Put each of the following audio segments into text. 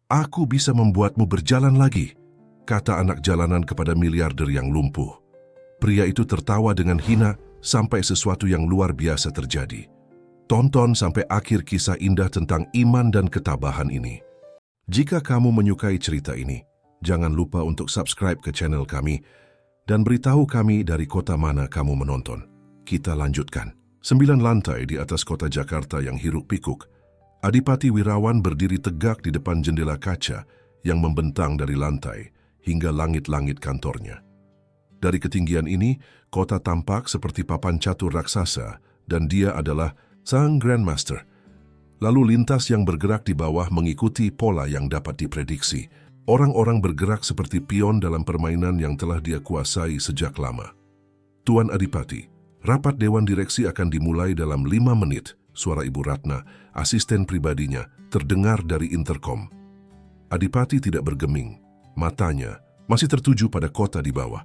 "Aku bisa membuatmu berjalan lagi," kata anak jalanan kepada miliarder yang lumpuh. Pria itu tertawa dengan hina sampai sesuatu yang luar biasa terjadi. Tonton sampai akhir kisah indah tentang iman dan ketabahan ini. Jika kamu menyukai cerita ini, jangan lupa untuk subscribe ke channel kami dan beritahu kami dari kota mana kamu menonton. Kita lanjutkan. 9 lantai di atas kota Jakarta yang hiruk-pikuk, Adipati Wirawan berdiri tegak di depan jendela kaca yang membentang dari lantai hingga langit-langit kantornya. Dari ketinggian ini, kota tampak seperti papan catur raksasa dan dia adalah sang Grandmaster. Lalu lintas yang bergerak di bawah mengikuti pola yang dapat diprediksi. Orang-orang bergerak seperti pion dalam permainan yang telah dia kuasai sejak lama. Tuan Adipati, rapat Dewan Direksi akan dimulai dalam 5 menit, suara Ibu Ratna, asisten pribadinya, terdengar dari interkom. Adipati tidak bergeming, matanya masih tertuju pada kota di bawah.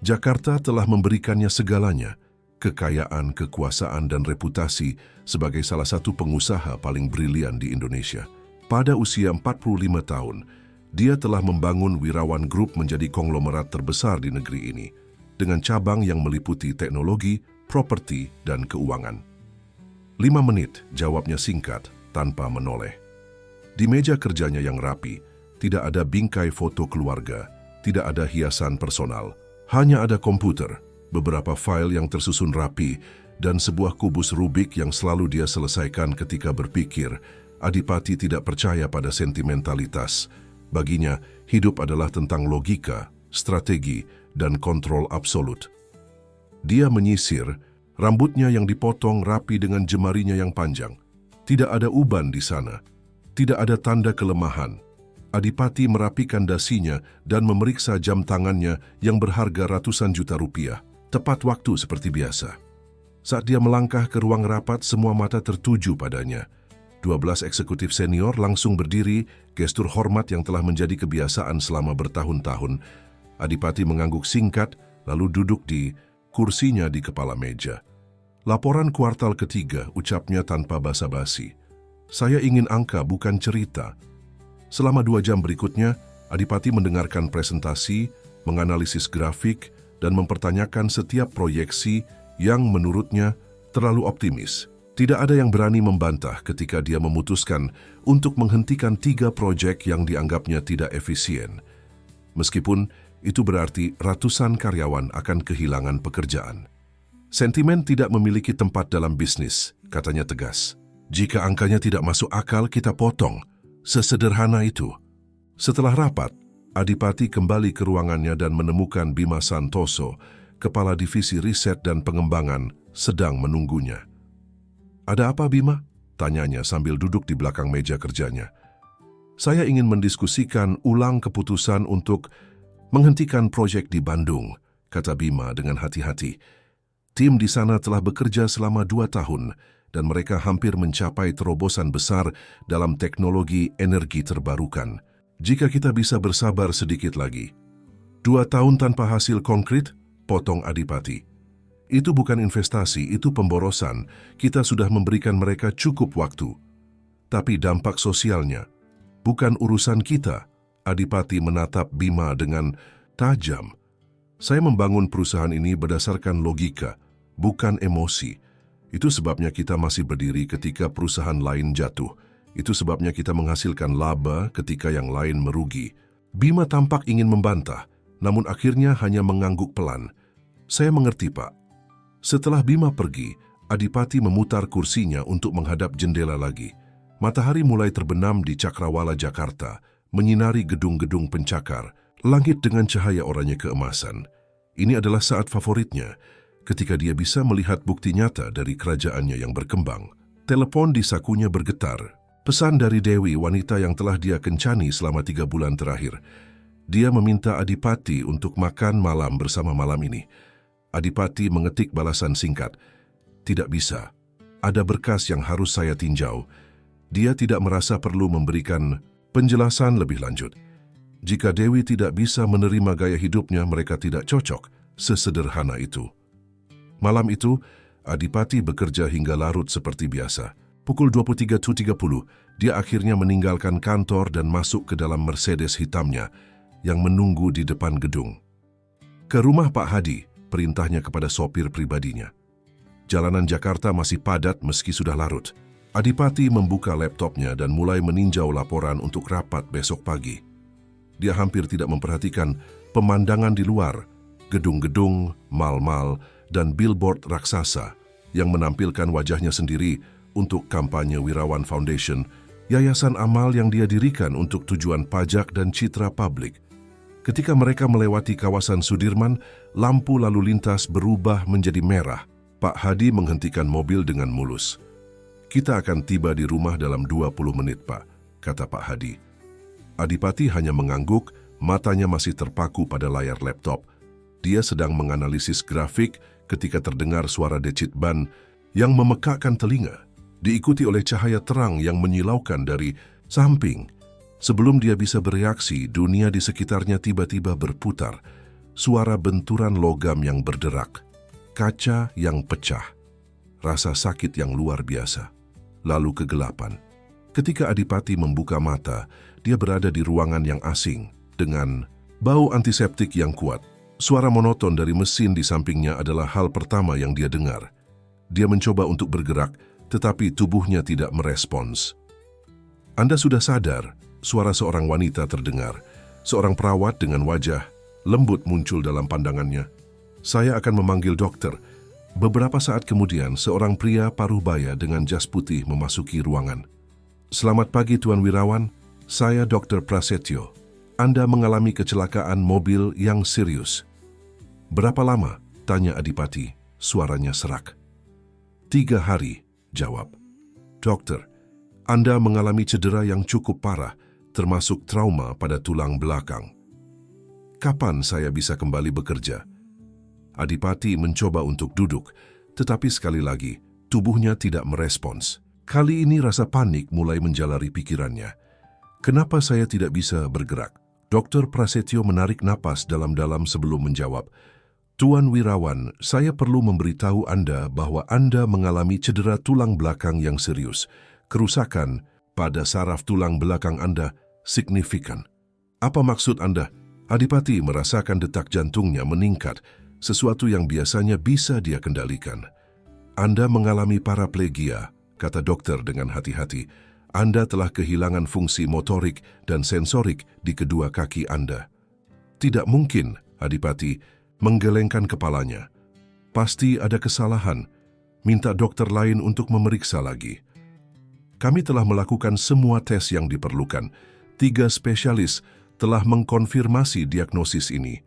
Jakarta telah memberikannya segalanya, kekayaan, kekuasaan, dan reputasi sebagai salah satu pengusaha paling brilian di Indonesia. Pada usia 45 tahun, dia telah membangun Wirawan Group menjadi konglomerat terbesar di negeri ini, dengan cabang yang meliputi teknologi, properti, dan keuangan. 5 menit, jawabnya singkat, tanpa menoleh. Di meja kerjanya yang rapi, tidak ada bingkai foto keluarga, tidak ada hiasan personal, hanya ada komputer, beberapa file yang tersusun rapi, dan sebuah kubus Rubik yang selalu dia selesaikan ketika berpikir. Adipati tidak percaya pada sentimentalitas. Baginya, hidup adalah tentang logika, strategi, dan kontrol absolut. Dia menyisir, rambutnya yang dipotong rapi dengan jemarinya yang panjang. Tidak ada uban di sana, tidak ada tanda kelemahan. Adipati merapikan dasinya dan memeriksa jam tangannya yang berharga ratusan juta rupiah. Tepat waktu seperti biasa. Saat dia melangkah ke ruang rapat, semua mata tertuju padanya. 12 eksekutif senior langsung berdiri, gestur hormat yang telah menjadi kebiasaan selama bertahun-tahun. Adipati mengangguk singkat, lalu duduk di kursinya di kepala meja. "Laporan kuartal ketiga," ucapnya tanpa basa-basi. "Saya ingin angka, bukan cerita." Selama 2 jam berikutnya, Adipati mendengarkan presentasi, menganalisis grafik, dan mempertanyakan setiap proyeksi yang menurutnya terlalu optimis. Tidak ada yang berani membantah ketika dia memutuskan untuk menghentikan 3 proyek yang dianggapnya tidak efisien. Meskipun itu berarti ratusan karyawan akan kehilangan pekerjaan. "Sentimen tidak memiliki tempat dalam bisnis," katanya tegas. "Jika angkanya tidak masuk akal, kita potong. Sesederhana itu." Setelah rapat, Adipati kembali ke ruangannya dan menemukan Bima Santoso, Kepala Divisi Riset dan Pengembangan, sedang menunggunya. "Ada apa, Bima?" tanyanya sambil duduk di belakang meja kerjanya. "Saya ingin mendiskusikan ulang keputusan untuk menghentikan proyek di Bandung," kata Bima dengan hati-hati. "Tim di sana telah bekerja selama 2 tahun, dan mereka hampir mencapai terobosan besar dalam teknologi energi terbarukan. Jika kita bisa bersabar sedikit lagi." 2 tahun tanpa hasil konkret, potong Adipati. "Itu bukan investasi, itu pemborosan. Kita sudah memberikan mereka cukup waktu. Tapi dampak sosialnya bukan urusan kita." Adipati menatap Bima dengan tajam. "Saya membangun perusahaan ini berdasarkan logika, bukan emosi. Itu sebabnya kita masih berdiri ketika perusahaan lain jatuh. Itu sebabnya kita menghasilkan laba ketika yang lain merugi." Bima tampak ingin membantah, namun akhirnya hanya mengangguk pelan. "Saya mengerti, Pak." Setelah Bima pergi, Adipati memutar kursinya untuk menghadap jendela lagi. Matahari mulai terbenam di Cakrawala, Jakarta, menyinari gedung-gedung pencakar, langit dengan cahaya oranye keemasan. Ini adalah saat favoritnya, ketika dia bisa melihat bukti nyata dari kerajaannya yang berkembang. Telepon di sakunya bergetar. Pesan dari Dewi, wanita yang telah dia kencani selama 3 bulan terakhir. Dia meminta Adipati untuk makan malam bersama malam ini. Adipati mengetik balasan singkat. "Tidak bisa. Ada berkas yang harus saya tinjau." Dia tidak merasa perlu memberikan penjelasan lebih lanjut. Jika Dewi tidak bisa menerima gaya hidupnya, mereka tidak cocok. Sesederhana itu. Malam itu, Adipati bekerja hingga larut seperti biasa. Pukul 23.30, dia akhirnya meninggalkan kantor dan masuk ke dalam Mercedes hitamnya yang menunggu di depan gedung. Ke rumah Pak Hadi, perintahnya kepada sopir pribadinya. Jalanan Jakarta masih padat meski sudah larut. Adipati membuka laptopnya dan mulai meninjau laporan untuk rapat besok pagi. Dia hampir tidak memperhatikan pemandangan di luar, gedung-gedung, mal-mal, dan billboard raksasa yang menampilkan wajahnya sendiri untuk kampanye Wirawan Foundation, yayasan amal yang dia dirikan untuk tujuan pajak dan citra publik. Ketika mereka melewati kawasan Sudirman, lampu lalu lintas berubah menjadi merah. Pak Hadi menghentikan mobil dengan mulus. "Kita akan tiba di rumah dalam 20 menit, Pak," kata Pak Hadi. Adipati hanya mengangguk, matanya masih terpaku pada layar laptop. Dia sedang menganalisis grafik ketika terdengar suara decit ban yang memekakkan telinga, diikuti oleh cahaya terang yang menyilaukan dari samping. Sebelum dia bisa bereaksi, dunia di sekitarnya tiba-tiba berputar. Suara benturan logam yang berderak, kaca yang pecah, rasa sakit yang luar biasa, lalu kegelapan. Ketika Adipati membuka mata, dia berada di ruangan yang asing dengan bau antiseptik yang kuat. Suara monoton dari mesin di sampingnya adalah hal pertama yang dia dengar. Dia mencoba untuk bergerak, tetapi tubuhnya tidak merespons. "Anda sudah sadar?" Suara seorang wanita terdengar. Seorang perawat dengan wajah lembut muncul dalam pandangannya. "Saya akan memanggil dokter." Beberapa saat kemudian, seorang pria paruh baya dengan jas putih memasuki ruangan. "Selamat pagi, Tuan Wirawan. Saya Dr. Prasetyo. Anda mengalami kecelakaan mobil yang serius." "Berapa lama?" tanya Adipati. Suaranya serak. 3 hari, jawab. "Dokter, Anda mengalami cedera yang cukup parah, termasuk trauma pada tulang belakang." "Kapan saya bisa kembali bekerja?" Adipati mencoba untuk duduk, tetapi sekali lagi, tubuhnya tidak merespons. Kali ini rasa panik mulai menjalari pikirannya. "Kenapa saya tidak bisa bergerak?" Dr. Prasetyo menarik napas dalam-dalam sebelum menjawab. "Tuan Wirawan, saya perlu memberitahu Anda bahwa Anda mengalami cedera tulang belakang yang serius. Kerusakan pada saraf tulang belakang Anda signifikan." "Apa maksud Anda?" Adipati merasakan detak jantungnya meningkat, sesuatu yang biasanya bisa dia kendalikan. "Anda mengalami paraplegia," kata dokter dengan hati-hati. "Anda telah kehilangan fungsi motorik dan sensorik di kedua kaki Anda." "Tidak mungkin," Adipati menggelengkan kepalanya. "Pasti ada kesalahan. Minta dokter lain untuk memeriksa lagi." "Kami telah melakukan semua tes yang diperlukan. 3 spesialis telah mengkonfirmasi diagnosis ini.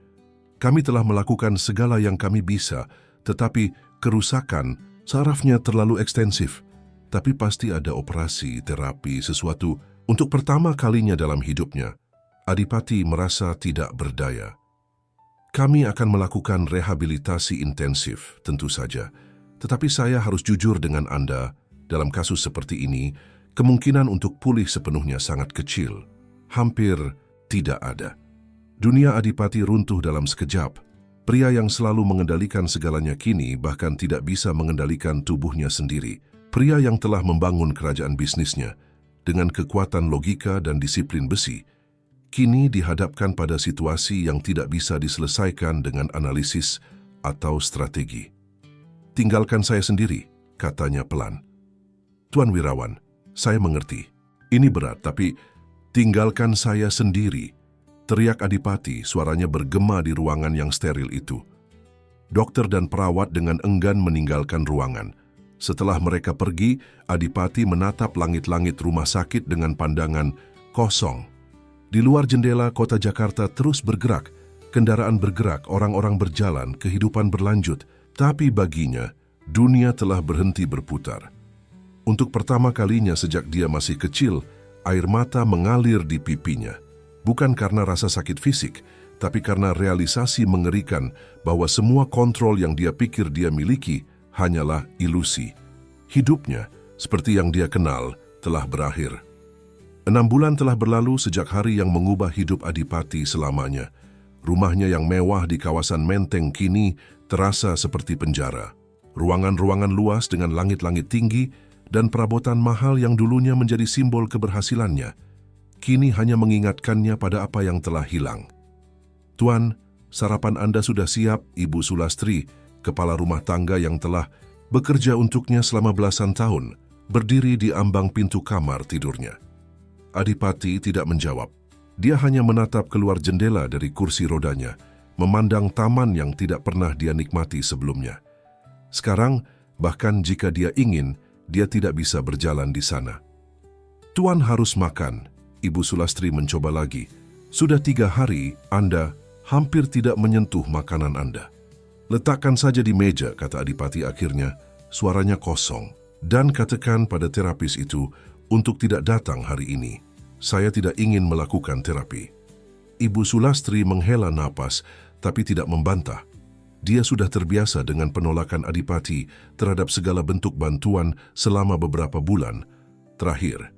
Kami telah melakukan segala yang kami bisa, tetapi kerusakan sarafnya terlalu ekstensif. Tapi pasti ada operasi, terapi, sesuatu." Untuk pertama kalinya dalam hidupnya, Adipati merasa tidak berdaya. "Kami akan melakukan rehabilitasi intensif, tentu saja. Tetapi saya harus jujur dengan Anda, dalam kasus seperti ini, kemungkinan untuk pulih sepenuhnya sangat kecil. Hampir tidak ada." Dunia Adipati runtuh dalam sekejap. Pria yang selalu mengendalikan segalanya kini bahkan tidak bisa mengendalikan tubuhnya sendiri. Pria yang telah membangun kerajaan bisnisnya dengan kekuatan logika dan disiplin besi, kini dihadapkan pada situasi yang tidak bisa diselesaikan dengan analisis atau strategi. "Tinggalkan saya sendiri," katanya pelan. "Tuan Wirawan, saya mengerti. Ini berat, tapi tinggalkan saya sendiri," teriak Adipati, suaranya bergema di ruangan yang steril itu. Dokter dan perawat dengan enggan meninggalkan ruangan. Setelah mereka pergi, Adipati menatap langit-langit rumah sakit dengan pandangan kosong. Di luar jendela, kota Jakarta terus bergerak. Kendaraan bergerak, orang-orang berjalan, kehidupan berlanjut. Tapi baginya, dunia telah berhenti berputar. Untuk pertama kalinya sejak dia masih kecil, air mata mengalir di pipinya. Bukan karena rasa sakit fisik, tapi karena realisasi mengerikan bahwa semua kontrol yang dia pikir dia miliki hanyalah ilusi. Hidupnya, seperti yang dia kenal, telah berakhir. 6 bulan telah berlalu sejak hari yang mengubah hidup Adipati selamanya. Rumahnya yang mewah di kawasan Menteng kini terasa seperti penjara. Ruangan-ruangan luas dengan langit-langit tinggi, dan perabotan mahal yang dulunya menjadi simbol keberhasilannya, kini hanya mengingatkannya pada apa yang telah hilang. "Tuan, sarapan Anda sudah siap," Ibu Sulastri, kepala rumah tangga yang telah bekerja untuknya selama belasan tahun, berdiri di ambang pintu kamar tidurnya. Adipati tidak menjawab. Dia hanya menatap keluar jendela dari kursi rodanya, memandang taman yang tidak pernah dia nikmati sebelumnya. Sekarang, bahkan jika dia ingin, dia tidak bisa berjalan di sana. "Tuan harus makan," Ibu Sulastri mencoba lagi. "Sudah 3 hari Anda hampir tidak menyentuh makanan Anda." "Letakkan saja di meja," kata Adipati akhirnya, suaranya kosong. "Dan katakan pada terapis itu untuk tidak datang hari ini. Saya tidak ingin melakukan terapi." Ibu Sulastri menghela napas, tapi tidak membantah. Dia sudah terbiasa dengan penolakan Adipati terhadap segala bentuk bantuan selama beberapa bulan. Terakhir,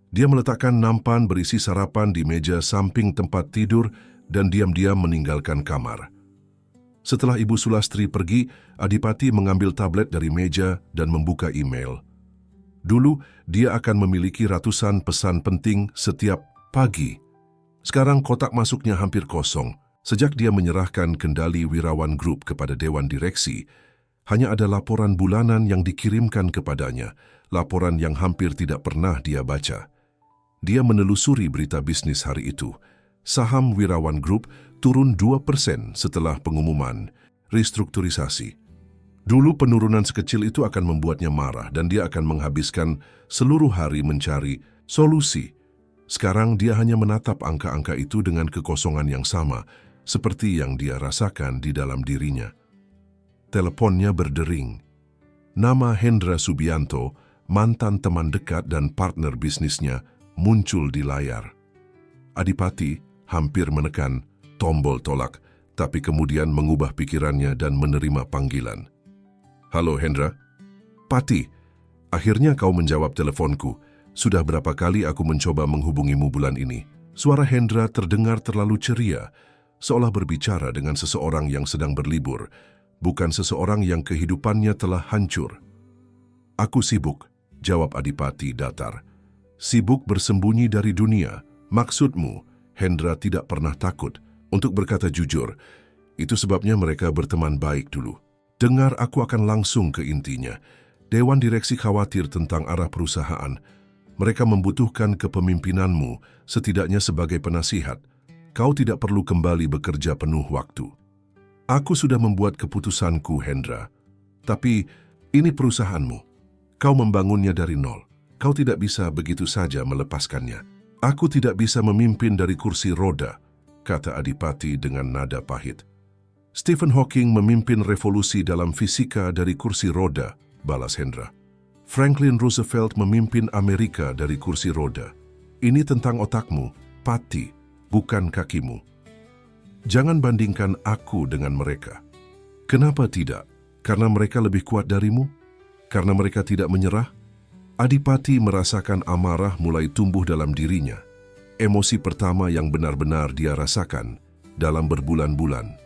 dia meletakkan nampan berisi sarapan di meja samping tempat tidur dan diam-diam meninggalkan kamar. Setelah Ibu Sulastri pergi, Adipati mengambil tablet dari meja dan membuka email. Dulu, dia akan memiliki ratusan pesan penting setiap pagi. Sekarang kotak masuknya hampir kosong. Sejak dia menyerahkan kendali Wirawan Group kepada Dewan Direksi, hanya ada laporan bulanan yang dikirimkan kepadanya, laporan yang hampir tidak pernah dia baca. Dia menelusuri berita bisnis hari itu. Saham Wirawan Group turun 2% setelah pengumuman restrukturisasi. Dulu penurunan sekecil itu akan membuatnya marah dan dia akan menghabiskan seluruh hari mencari solusi. Sekarang dia hanya menatap angka-angka itu dengan kekosongan yang sama, seperti yang dia rasakan di dalam dirinya. Teleponnya berdering. Nama Hendra Subianto, mantan teman dekat dan partner bisnisnya, muncul di layar. Adipati hampir menekan tombol tolak, tapi kemudian mengubah pikirannya dan menerima panggilan. "Halo Hendra." "Pati, akhirnya kau menjawab teleponku. Sudah berapa kali aku mencoba menghubungimu bulan ini." Suara Hendra terdengar terlalu ceria, seolah berbicara dengan seseorang yang sedang berlibur, bukan seseorang yang kehidupannya telah hancur. "Aku sibuk," jawab Adipati datar. "Sibuk bersembunyi dari dunia. Maksudmu?" Hendra tidak pernah takut untuk berkata jujur. Itu sebabnya mereka berteman baik dulu. "Dengar, aku akan langsung ke intinya. Dewan Direksi khawatir tentang arah perusahaan. Mereka membutuhkan kepemimpinanmu, setidaknya sebagai penasihat. Kau tidak perlu kembali bekerja penuh waktu." "Aku sudah membuat keputusanku, Hendra. Tapi ini perusahaanmu. Kau membangunnya dari nol. Kau tidak bisa begitu saja melepaskannya." "Aku tidak bisa memimpin dari kursi roda," kata Adipati dengan nada pahit. "Stephen Hawking memimpin revolusi dalam fisika dari kursi roda," balas Hendra. "Franklin Roosevelt memimpin Amerika dari kursi roda. Ini tentang otakmu, Pati, bukan kakimu. Jangan bandingkan aku dengan mereka." "Kenapa tidak? Karena mereka lebih kuat darimu? Karena mereka tidak menyerah?" Adipati merasakan amarah mulai tumbuh dalam dirinya. Emosi pertama yang benar-benar dia rasakan dalam berbulan-bulan.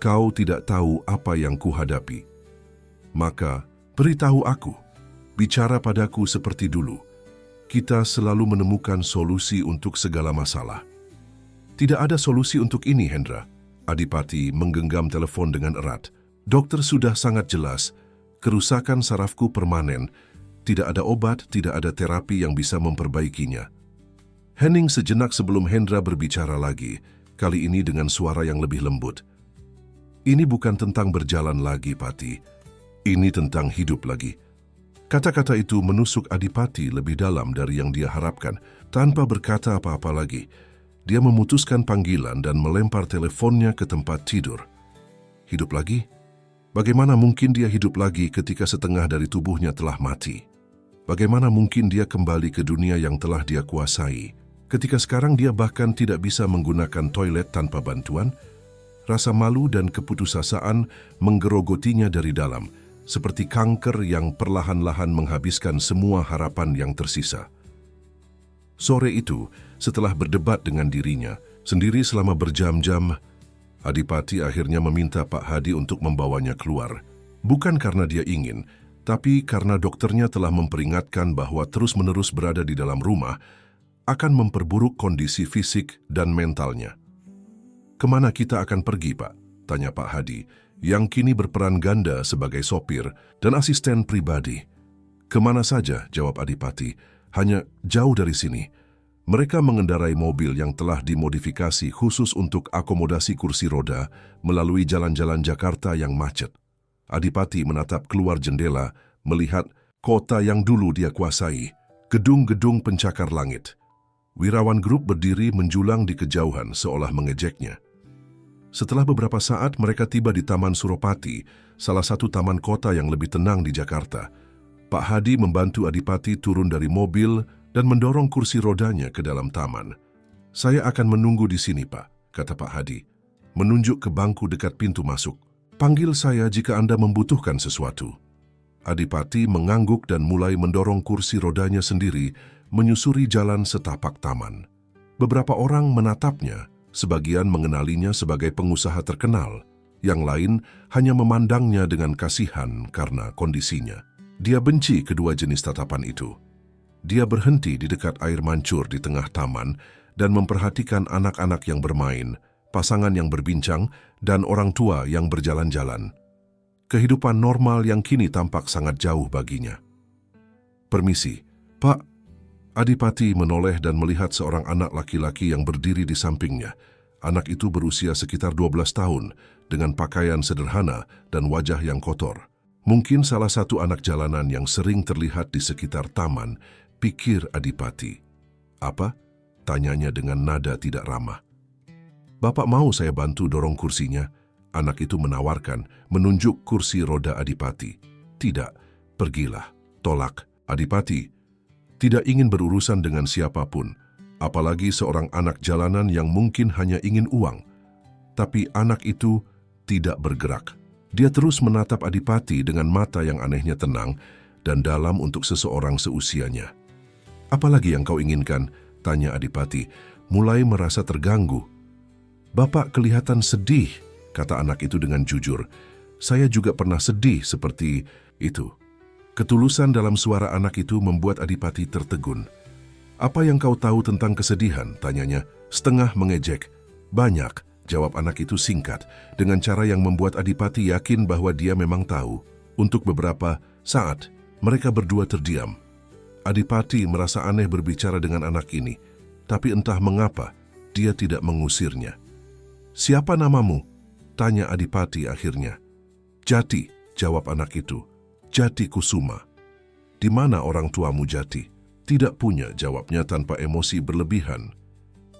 "Kau tidak tahu apa yang kuhadapi. Maka, beritahu aku. Bicara padaku seperti dulu. Kita selalu menemukan solusi untuk segala masalah." "Tidak ada solusi untuk ini, Hendra." Adipati menggenggam telepon dengan erat. "Dokter sudah sangat jelas. Kerusakan sarafku permanen. Tidak ada obat, tidak ada terapi yang bisa memperbaikinya." Hening sejenak sebelum Hendra berbicara lagi, kali ini dengan suara yang lebih lembut. "Ini bukan tentang berjalan lagi, Pati. Ini tentang hidup lagi." Kata-kata itu menusuk Adipati lebih dalam dari yang dia harapkan. Tanpa berkata apa-apa lagi, dia memutuskan panggilan dan melempar teleponnya ke tempat tidur. Hidup lagi? Bagaimana mungkin dia hidup lagi ketika setengah dari tubuhnya telah mati? Bagaimana mungkin dia kembali ke dunia yang telah dia kuasai, ketika sekarang dia bahkan tidak bisa menggunakan toilet tanpa bantuan? Rasa malu dan keputusasaan menggerogotinya dari dalam, seperti kanker yang perlahan-lahan menghabiskan semua harapan yang tersisa. Sore itu, setelah berdebat dengan dirinya sendiri selama berjam-jam, Adipati akhirnya meminta Pak Hadi untuk membawanya keluar. Bukan karena dia ingin, Tapi karena dokternya telah memperingatkan bahwa terus-menerus berada di dalam rumah akan memperburuk kondisi fisik dan mentalnya. "Kemana kita akan pergi, Pak?" tanya Pak Hadi, yang kini berperan ganda sebagai sopir dan asisten pribadi. "Kemana saja," jawab Adipati, "hanya jauh dari sini." Mereka mengendarai mobil yang telah dimodifikasi khusus untuk akomodasi kursi roda melalui jalan-jalan Jakarta yang macet. Adipati menatap keluar jendela, melihat kota yang dulu dia kuasai, gedung-gedung pencakar langit. Wirawan Group berdiri menjulang di kejauhan seolah mengejeknya. Setelah beberapa saat mereka tiba di Taman Suropati, salah satu taman kota yang lebih tenang di Jakarta. Pak Hadi membantu Adipati turun dari mobil dan mendorong kursi rodanya ke dalam taman. "Saya akan menunggu di sini, Pak," kata Pak Hadi, menunjuk ke bangku dekat pintu masuk. "Panggil saya jika Anda membutuhkan sesuatu." Adipati mengangguk dan mulai mendorong kursi rodanya sendiri menyusuri jalan setapak taman. Beberapa orang menatapnya, sebagian mengenalinya sebagai pengusaha terkenal, yang lain hanya memandangnya dengan kasihan karena kondisinya. Dia benci kedua jenis tatapan itu. Dia berhenti di dekat air mancur di tengah taman dan memperhatikan anak-anak yang bermain, pasangan yang berbincang, dan orang tua yang berjalan-jalan. Kehidupan normal yang kini tampak sangat jauh baginya. "Permisi, Pak." Adipati menoleh dan melihat seorang anak laki-laki yang berdiri di sampingnya. Anak itu berusia sekitar 12 tahun, dengan pakaian sederhana dan wajah yang kotor. Mungkin salah satu anak jalanan yang sering terlihat di sekitar taman, pikir Adipati. "Apa?" tanyanya dengan nada tidak ramah. "Bapak mau saya bantu dorong kursinya?" Anak itu menawarkan, menunjuk kursi roda Adipati. "Tidak, pergilah," tolak Adipati. Tidak ingin berurusan dengan siapapun, apalagi seorang anak jalanan yang mungkin hanya ingin uang. Tapi anak itu tidak bergerak. Dia terus menatap Adipati dengan mata yang anehnya tenang dan dalam untuk seseorang seusianya. "Apalagi yang kau inginkan?" tanya Adipati, mulai merasa terganggu. "Bapak kelihatan sedih," kata anak itu dengan jujur. "Saya juga pernah sedih seperti itu." Ketulusan dalam suara anak itu membuat Adipati tertegun. "Apa yang kau tahu tentang kesedihan?" tanyanya, setengah mengejek. "Banyak," jawab anak itu singkat, dengan cara yang membuat Adipati yakin bahwa dia memang tahu. Untuk beberapa saat, mereka berdua terdiam. Adipati merasa aneh berbicara dengan anak ini, tapi entah mengapa dia tidak mengusirnya. "Siapa namamu?" tanya Adipati akhirnya. "Jati," jawab anak itu. "Jati Kusuma." "Di mana orang tuamu, Jati?" "Tidak punya," jawabnya tanpa emosi berlebihan.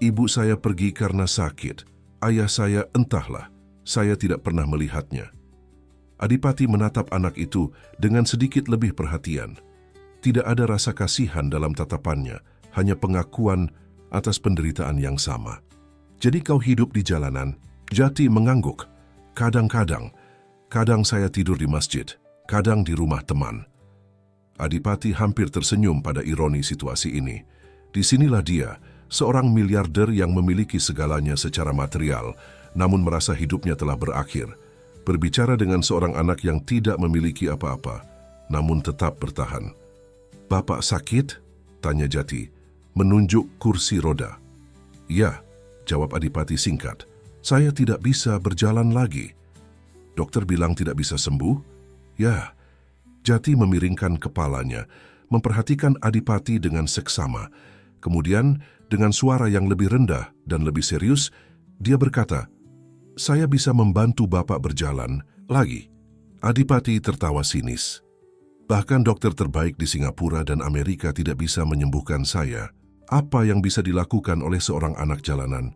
"Ibu saya pergi karena sakit. Ayah saya entahlah, saya tidak pernah melihatnya." Adipati menatap anak itu dengan sedikit lebih perhatian. Tidak ada rasa kasihan dalam tatapannya, hanya pengakuan atas penderitaan yang sama. "Jadi kau hidup di jalanan?" Jati mengangguk. "Kadang-kadang. Kadang saya tidur di masjid, kadang di rumah teman." Adipati hampir tersenyum pada ironi situasi ini. Disinilah dia, seorang miliarder yang memiliki segalanya secara material, namun merasa hidupnya telah berakhir. Berbicara dengan seorang anak yang tidak memiliki apa-apa, namun tetap bertahan. "Bapak sakit?" tanya Jati, menunjuk kursi roda. "Ya," jawab Adipati singkat. "Saya tidak bisa berjalan lagi." "Dokter bilang tidak bisa sembuh?" "Ya." Jati memiringkan kepalanya, memperhatikan Adipati dengan seksama. Kemudian, dengan suara yang lebih rendah dan lebih serius, dia berkata, "Saya bisa membantu Bapak berjalan lagi." Adipati tertawa sinis. "Bahkan dokter terbaik di Singapura dan Amerika tidak bisa menyembuhkan saya. Apa yang bisa dilakukan oleh seorang anak jalanan?"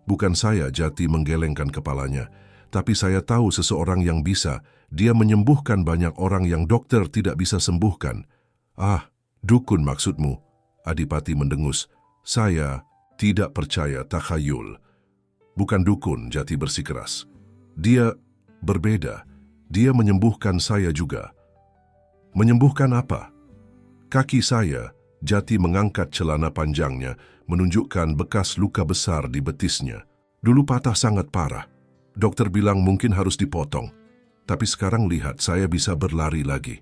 "Bukan saya," Jati menggelengkan kepalanya. "Tapi saya tahu seseorang yang bisa. Dia menyembuhkan banyak orang yang dokter tidak bisa sembuhkan." "Ah, dukun maksudmu?" Adipati mendengus. "Saya tidak percaya takhayul." "Bukan dukun," Jati bersikeras. "Dia berbeda. Dia menyembuhkan saya juga." "Menyembuhkan apa?" "Kaki saya." Jati mengangkat celana panjangnya, menunjukkan bekas luka besar di betisnya. "Dulu patah sangat parah. Dokter bilang mungkin harus dipotong. Tapi sekarang lihat, saya bisa berlari lagi."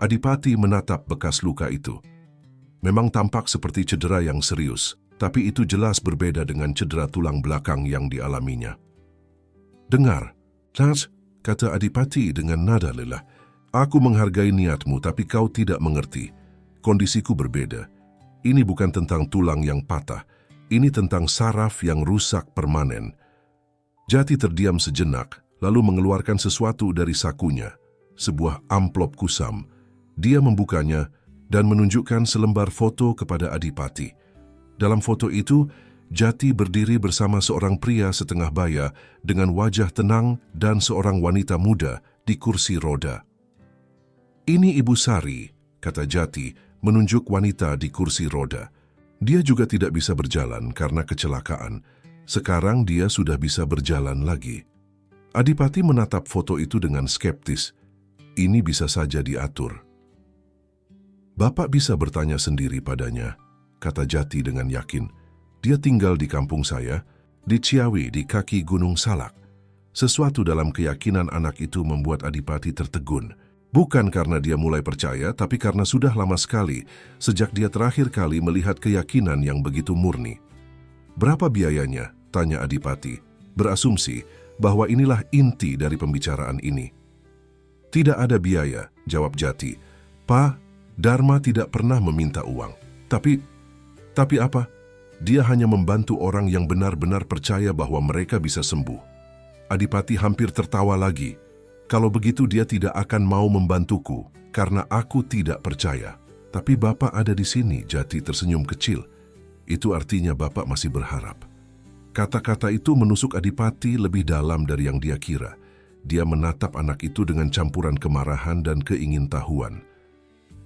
Adipati menatap bekas luka itu. Memang tampak seperti cedera yang serius, tapi itu jelas berbeda dengan cedera tulang belakang yang dialaminya. "Dengar, Nas," kata Adipati dengan nada lelah. "Aku menghargai niatmu, tapi kau tidak mengerti. Kondisiku berbeda. Ini bukan tentang tulang yang patah. Ini tentang saraf yang rusak permanen." Jati terdiam sejenak, lalu mengeluarkan sesuatu dari sakunya, sebuah amplop kusam. Dia membukanya dan menunjukkan selembar foto kepada Adipati. Dalam foto itu, Jati berdiri bersama seorang pria setengah baya dengan wajah tenang dan seorang wanita muda di kursi roda. "Ini Ibu Sari," kata Jati, menunjuk wanita di kursi roda. Dia juga tidak bisa berjalan karena kecelakaan. Sekarang dia sudah bisa berjalan lagi. Adipati menatap foto itu dengan skeptis. Ini bisa saja diatur. "Bapak bisa bertanya sendiri padanya," kata Jati dengan yakin. "Dia tinggal di kampung saya, di Ciawi, di kaki Gunung Salak." Sesuatu dalam keyakinan anak itu membuat Adipati tertegun. Bukan karena dia mulai percaya, tapi karena sudah lama sekali sejak dia terakhir kali melihat keyakinan yang begitu murni. "Berapa biayanya?" tanya Adipati, berasumsi bahwa inilah inti dari pembicaraan ini. "Tidak ada biaya," jawab Jati. "Pak, Dharma tidak pernah meminta uang. Tapi apa? Dia hanya membantu orang yang benar-benar percaya bahwa mereka bisa sembuh." Adipati hampir tertawa lagi. "Kalau begitu dia tidak akan mau membantuku, karena aku tidak percaya." "Tapi Bapak ada di sini," Jati tersenyum kecil. "Itu artinya Bapak masih berharap." Kata-kata itu menusuk Adipati lebih dalam dari yang dia kira. Dia menatap anak itu dengan campuran kemarahan dan keingintahuan.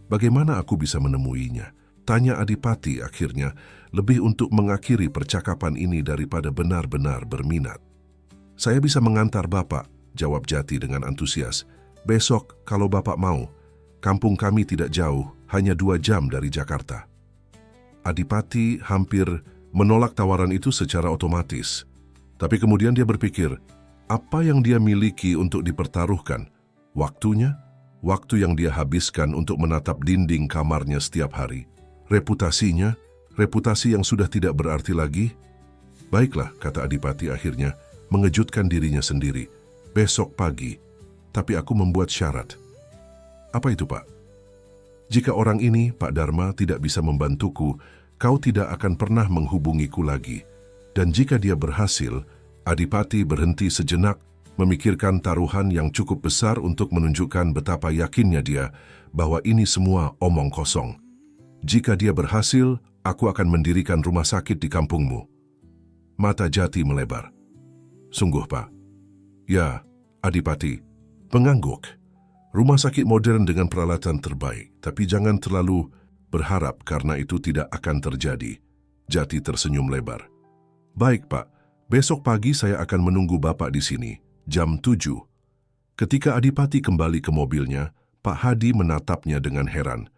"Bagaimana aku bisa menemuinya?" tanya Adipati akhirnya, lebih untuk mengakhiri percakapan ini daripada benar-benar berminat. "Saya bisa mengantar Bapak," jawab Jati dengan antusias. "Besok kalau Bapak mau. Kampung kami tidak jauh, hanya 2 jam dari Jakarta." Adipati hampir menolak tawaran itu secara otomatis. Tapi kemudian dia berpikir, apa yang dia miliki untuk dipertaruhkan? Waktunya? Waktu yang dia habiskan untuk menatap dinding kamarnya setiap hari. Reputasinya? Reputasi yang sudah tidak berarti lagi? "Baiklah," kata Adipati akhirnya, mengejutkan dirinya sendiri. "Besok pagi, tapi aku membuat syarat." "Apa itu, Pak?" "Jika orang ini, Pak Dharma, tidak bisa membantuku, kau tidak akan pernah menghubungiku lagi. Dan jika dia berhasil," Adipati berhenti sejenak, memikirkan taruhan yang cukup besar untuk menunjukkan betapa yakinnya dia bahwa ini semua omong kosong. "Jika dia berhasil, aku akan mendirikan rumah sakit di kampungmu." Mata Jati melebar. "Sungguh, Pak?" "Ya, Adipati, mengangguk. Rumah sakit modern dengan peralatan terbaik, tapi jangan terlalu berharap karena itu tidak akan terjadi." Jati tersenyum lebar. "Baik, Pak. Besok pagi saya akan menunggu Bapak di sini, jam 7. Ketika Adipati kembali ke mobilnya, Pak Hadi menatapnya dengan heran.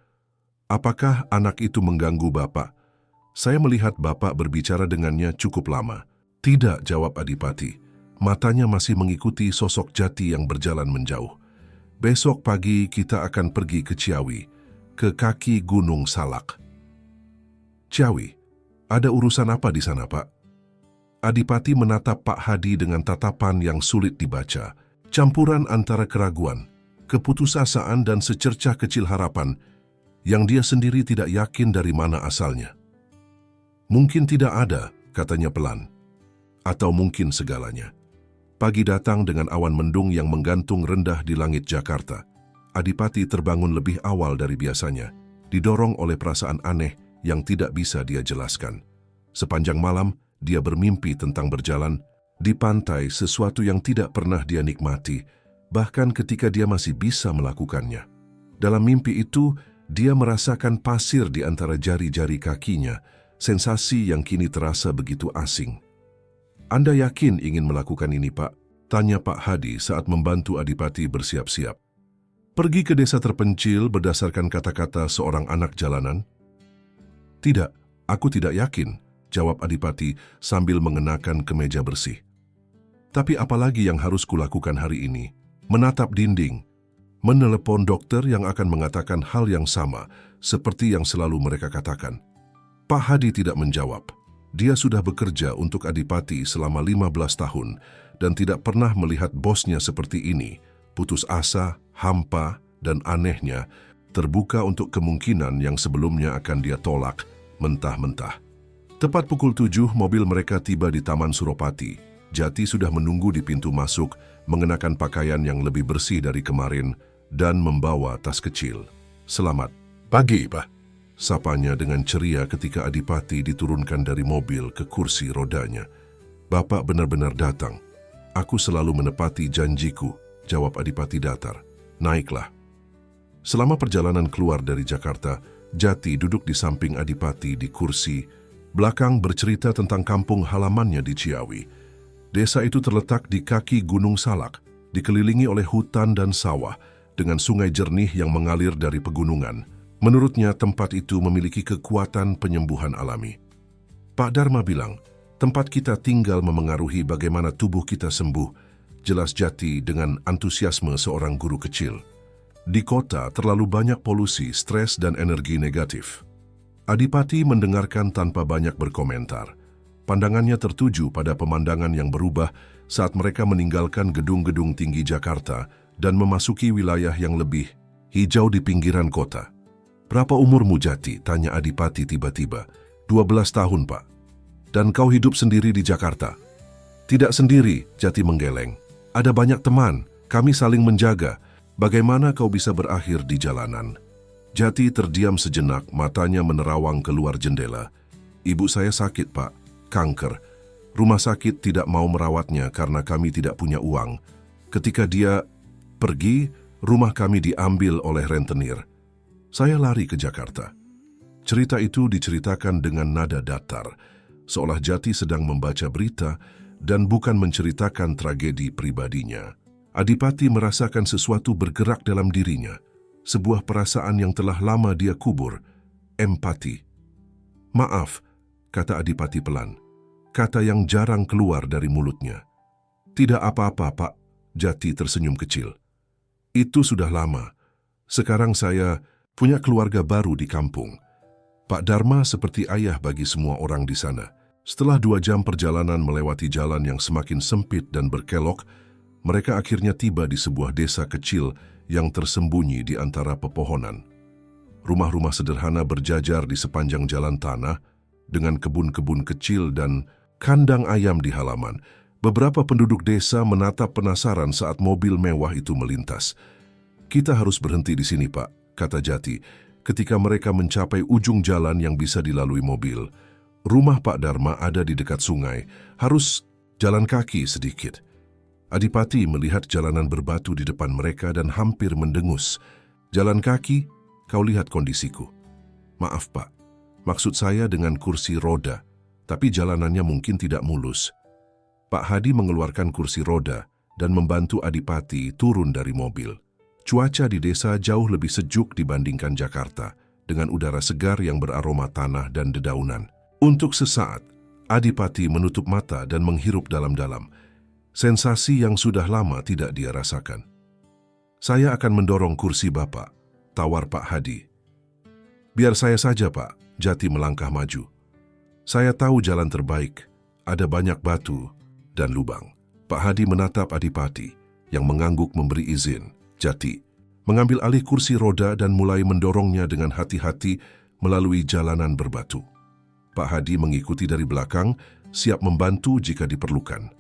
"Apakah anak itu mengganggu Bapak? Saya melihat Bapak berbicara dengannya cukup lama." "Tidak," jawab Adipati. Matanya masih mengikuti sosok Jati yang berjalan menjauh. "Besok pagi kita akan pergi ke Ciawi, ke kaki Gunung Salak." "Ciawi? Ada urusan apa di sana, Pak?" Adipati menatap Pak Hadi dengan tatapan yang sulit dibaca. Campuran antara keraguan, keputusasaan dan secercah kecil harapan yang dia sendiri tidak yakin dari mana asalnya. "Mungkin tidak ada," katanya pelan. "Atau mungkin segalanya." Pagi datang dengan awan mendung yang menggantung rendah di langit Jakarta. Adipati terbangun lebih awal dari biasanya, didorong oleh perasaan aneh yang tidak bisa dia jelaskan. Sepanjang malam, dia bermimpi tentang berjalan di pantai, sesuatu yang tidak pernah dia nikmati, bahkan ketika dia masih bisa melakukannya. Dalam mimpi itu, dia merasakan pasir di antara jari-jari kakinya, sensasi yang kini terasa begitu asing. "Anda yakin ingin melakukan ini, Pak?" tanya Pak Hadi saat membantu Adipati bersiap-siap. "Pergi ke desa terpencil berdasarkan kata-kata seorang anak jalanan?" "Tidak, aku tidak yakin," jawab Adipati sambil mengenakan kemeja bersih. "Tapi apalagi yang harus kulakukan hari ini? Menatap dinding. menelepon dokter yang akan mengatakan hal yang sama seperti yang selalu mereka katakan. Pak Hadi tidak menjawab. Dia sudah bekerja untuk Adipati selama 15 tahun dan tidak pernah melihat bosnya seperti ini, putus asa, hampa, dan anehnya, terbuka untuk kemungkinan yang sebelumnya akan dia tolak mentah-mentah. Tepat pukul 7, mobil mereka tiba di Taman Suropati. Jati sudah menunggu di pintu masuk, mengenakan pakaian yang lebih bersih dari kemarin, dan membawa tas kecil. "Selamat pagi, Pak," sapanya dengan ceria ketika Adipati diturunkan dari mobil ke kursi rodanya. "Bapak benar-benar datang. Aku selalu menepati janjiku," jawab Adipati datar. "Naiklah." Selama perjalanan keluar dari Jakarta, Jati duduk di samping Adipati di kursi belakang bercerita tentang kampung halamannya di Ciawi. Desa itu terletak di kaki Gunung Salak, dikelilingi oleh hutan dan sawah, dengan sungai jernih yang mengalir dari pegunungan. Menurutnya, tempat itu memiliki kekuatan penyembuhan alami. Pak Dharma bilang, tempat kita tinggal memengaruhi bagaimana tubuh kita sembuh, jelas Jati dengan antusiasme seorang guru kecil. Di kota terlalu banyak polusi, stres, dan energi negatif. Adipati mendengarkan tanpa banyak berkomentar. Pandangannya tertuju pada pemandangan yang berubah saat mereka meninggalkan gedung-gedung tinggi Jakarta dan memasuki wilayah yang lebih hijau di pinggiran kota. "Berapa umurmu, Jati?" tanya Adipati tiba-tiba. 12 tahun, Pak. "Dan kau hidup sendiri di Jakarta?" "Tidak sendiri," Jati menggeleng. "Ada banyak teman, kami saling menjaga. Bagaimana kau bisa berakhir di jalanan?" Jati terdiam sejenak, matanya menerawang keluar jendela. "Ibu saya sakit, Pak. Kanker. Rumah sakit tidak mau merawatnya karena kami tidak punya uang. Ketika dia pergi, rumah kami diambil oleh rentenir. Saya lari ke Jakarta." Cerita itu diceritakan dengan nada datar, seolah Jati sedang membaca berita dan bukan menceritakan tragedi pribadinya. Adipati merasakan sesuatu bergerak dalam dirinya, sebuah perasaan yang telah lama dia kubur, empati. "Maaf," kata Adipati pelan, kata yang jarang keluar dari mulutnya. "Tidak apa-apa, Pak," Jati tersenyum kecil. "Itu sudah lama. Sekarang saya punya keluarga baru di kampung. Pak Dharma seperti ayah bagi semua orang di sana." Setelah 2 jam perjalanan melewati jalan yang semakin sempit dan berkelok, mereka akhirnya tiba di sebuah desa kecil yang tersembunyi di antara pepohonan. Rumah-rumah sederhana berjajar di sepanjang jalan tanah, dengan kebun-kebun kecil dan kandang ayam di halaman. Beberapa penduduk desa menatap penasaran saat mobil mewah itu melintas. "Kita harus berhenti di sini, Pak," kata Jati, ketika mereka mencapai ujung jalan yang bisa dilalui mobil. Rumah Pak Dharma ada di dekat sungai, harus jalan kaki sedikit. Adipati melihat jalanan berbatu di depan mereka dan hampir mendengus. "Jalan kaki? Kau lihat kondisiku." "Maaf, Pak. Maksud saya dengan kursi roda, tapi jalanannya mungkin tidak mulus." Pak Hadi mengeluarkan kursi roda dan membantu Adipati turun dari mobil. Cuaca di desa jauh lebih sejuk dibandingkan Jakarta, dengan udara segar yang beraroma tanah dan dedaunan. Untuk sesaat, Adipati menutup mata dan menghirup dalam-dalam. Sensasi yang sudah lama tidak dia rasakan. "Saya akan mendorong kursi Bapak," tawar Pak Hadi. "Biar saya saja, Pak," Jati melangkah maju. "Saya tahu jalan terbaik, ada banyak batu dan lubang." Pak Hadi menatap Adipati yang mengangguk memberi izin. Jati mengambil alih kursi roda dan mulai mendorongnya dengan hati-hati melalui jalanan berbatu. Pak Hadi mengikuti dari belakang, siap membantu jika diperlukan.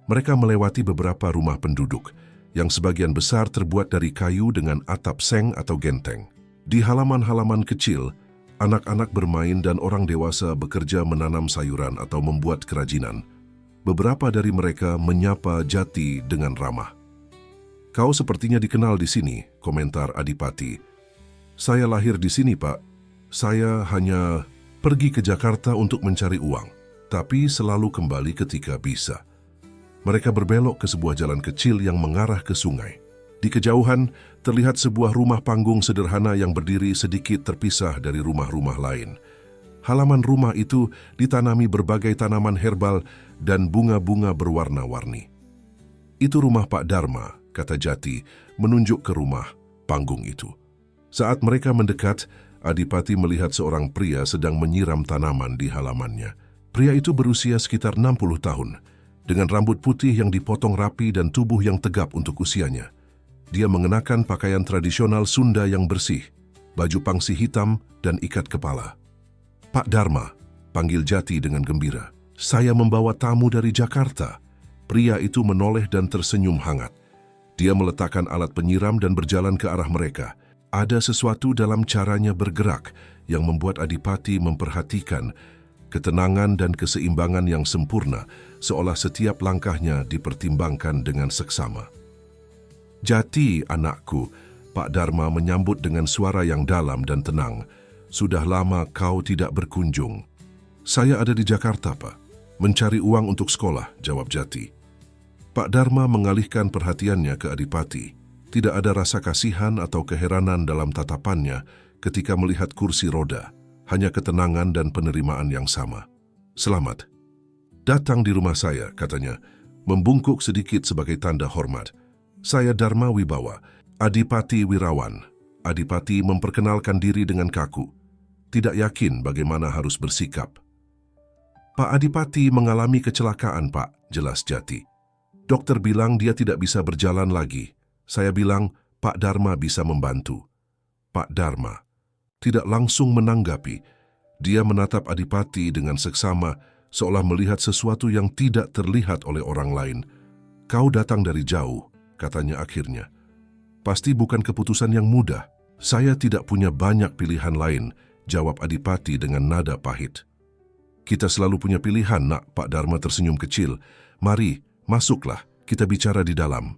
Mereka melewati beberapa rumah penduduk, yang sebagian besar terbuat dari kayu dengan atap seng atau genteng. Di halaman-halaman kecil, anak-anak bermain dan orang dewasa bekerja menanam sayuran atau membuat kerajinan. Beberapa dari mereka menyapa Jati dengan ramah. "Kau sepertinya dikenal di sini," komentar Adipati. "Saya lahir di sini, Pak. Saya hanya pergi ke Jakarta untuk mencari uang, tapi selalu kembali ketika bisa." Mereka berbelok ke sebuah jalan kecil yang mengarah ke sungai. Di kejauhan, terlihat sebuah rumah panggung sederhana yang berdiri sedikit terpisah dari rumah-rumah lain. Halaman rumah itu ditanami berbagai tanaman herbal dan bunga-bunga berwarna-warni. "Itu rumah Pak Dharma," kata Jati, menunjuk ke rumah panggung itu. Saat mereka mendekat, Adipati melihat seorang pria sedang menyiram tanaman di halamannya. Pria itu berusia sekitar 60 tahun, dengan rambut putih yang dipotong rapi dan tubuh yang tegap untuk usianya. Dia mengenakan pakaian tradisional Sunda yang bersih, baju pangsi hitam dan ikat kepala. "Pak Dharma," panggil Jati dengan gembira. "Saya membawa tamu dari Jakarta." Pria itu menoleh dan tersenyum hangat. Dia meletakkan alat penyiram dan berjalan ke arah mereka. Ada sesuatu dalam caranya bergerak yang membuat Adipati memperhatikan ketenangan dan keseimbangan yang sempurna, seolah setiap langkahnya dipertimbangkan dengan seksama. "Jati, anakku," Pak Dharma menyambut dengan suara yang dalam dan tenang. "Sudah lama kau tidak berkunjung." "Saya ada di Jakarta, Pak. Mencari uang untuk sekolah," jawab Jati. Pak Dharma mengalihkan perhatiannya ke Adipati. Tidak ada rasa kasihan atau keheranan dalam tatapannya ketika melihat kursi roda. Hanya ketenangan dan penerimaan yang sama. "Selamat datang di rumah saya," katanya, membungkuk sedikit sebagai tanda hormat. "Saya Dharma Wibawa, Adipati Wirawan." Adipati memperkenalkan diri dengan kaku. Tidak yakin bagaimana harus bersikap. "Pak Adipati mengalami kecelakaan, Pak," jelas Jati. "Dokter bilang dia tidak bisa berjalan lagi. Saya bilang Pak Dharma bisa membantu." Pak Dharma tidak langsung menanggapi. Dia menatap Adipati dengan seksama, seolah melihat sesuatu yang tidak terlihat oleh orang lain. "Kau datang dari jauh," katanya akhirnya. "Pasti bukan keputusan yang mudah." "Saya tidak punya banyak pilihan lain," jawab Adipati dengan nada pahit. "Kita selalu punya pilihan, Nak," Pak Dharma tersenyum kecil. "Mari, masuklah, kita bicara di dalam."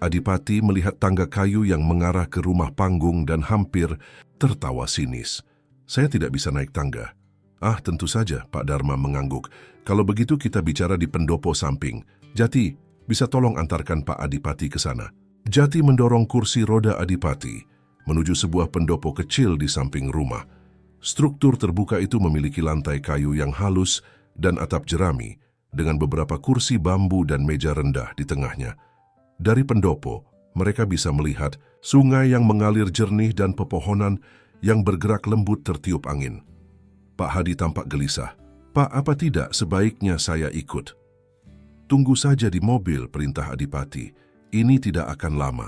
Adipati melihat tangga kayu yang mengarah ke rumah panggung dan hampir tertawa sinis. "Saya tidak bisa naik tangga." "Ah, tentu saja," Pak Dharma mengangguk. "Kalau begitu kita bicara di pendopo samping. Jati, bisa tolong antarkan Pak Adipati ke sana." Jati mendorong kursi roda Adipati menuju sebuah pendopo kecil di samping rumah. Struktur terbuka itu memiliki lantai kayu yang halus dan atap jerami dengan beberapa kursi bambu dan meja rendah di tengahnya. Dari pendopo, mereka bisa melihat sungai yang mengalir jernih dan pepohonan yang bergerak lembut tertiup angin. Pak Hadi tampak gelisah. "Pak, apa tidak sebaiknya saya ikut?" "Tunggu saja di mobil," perintah Adipati. "Ini tidak akan lama."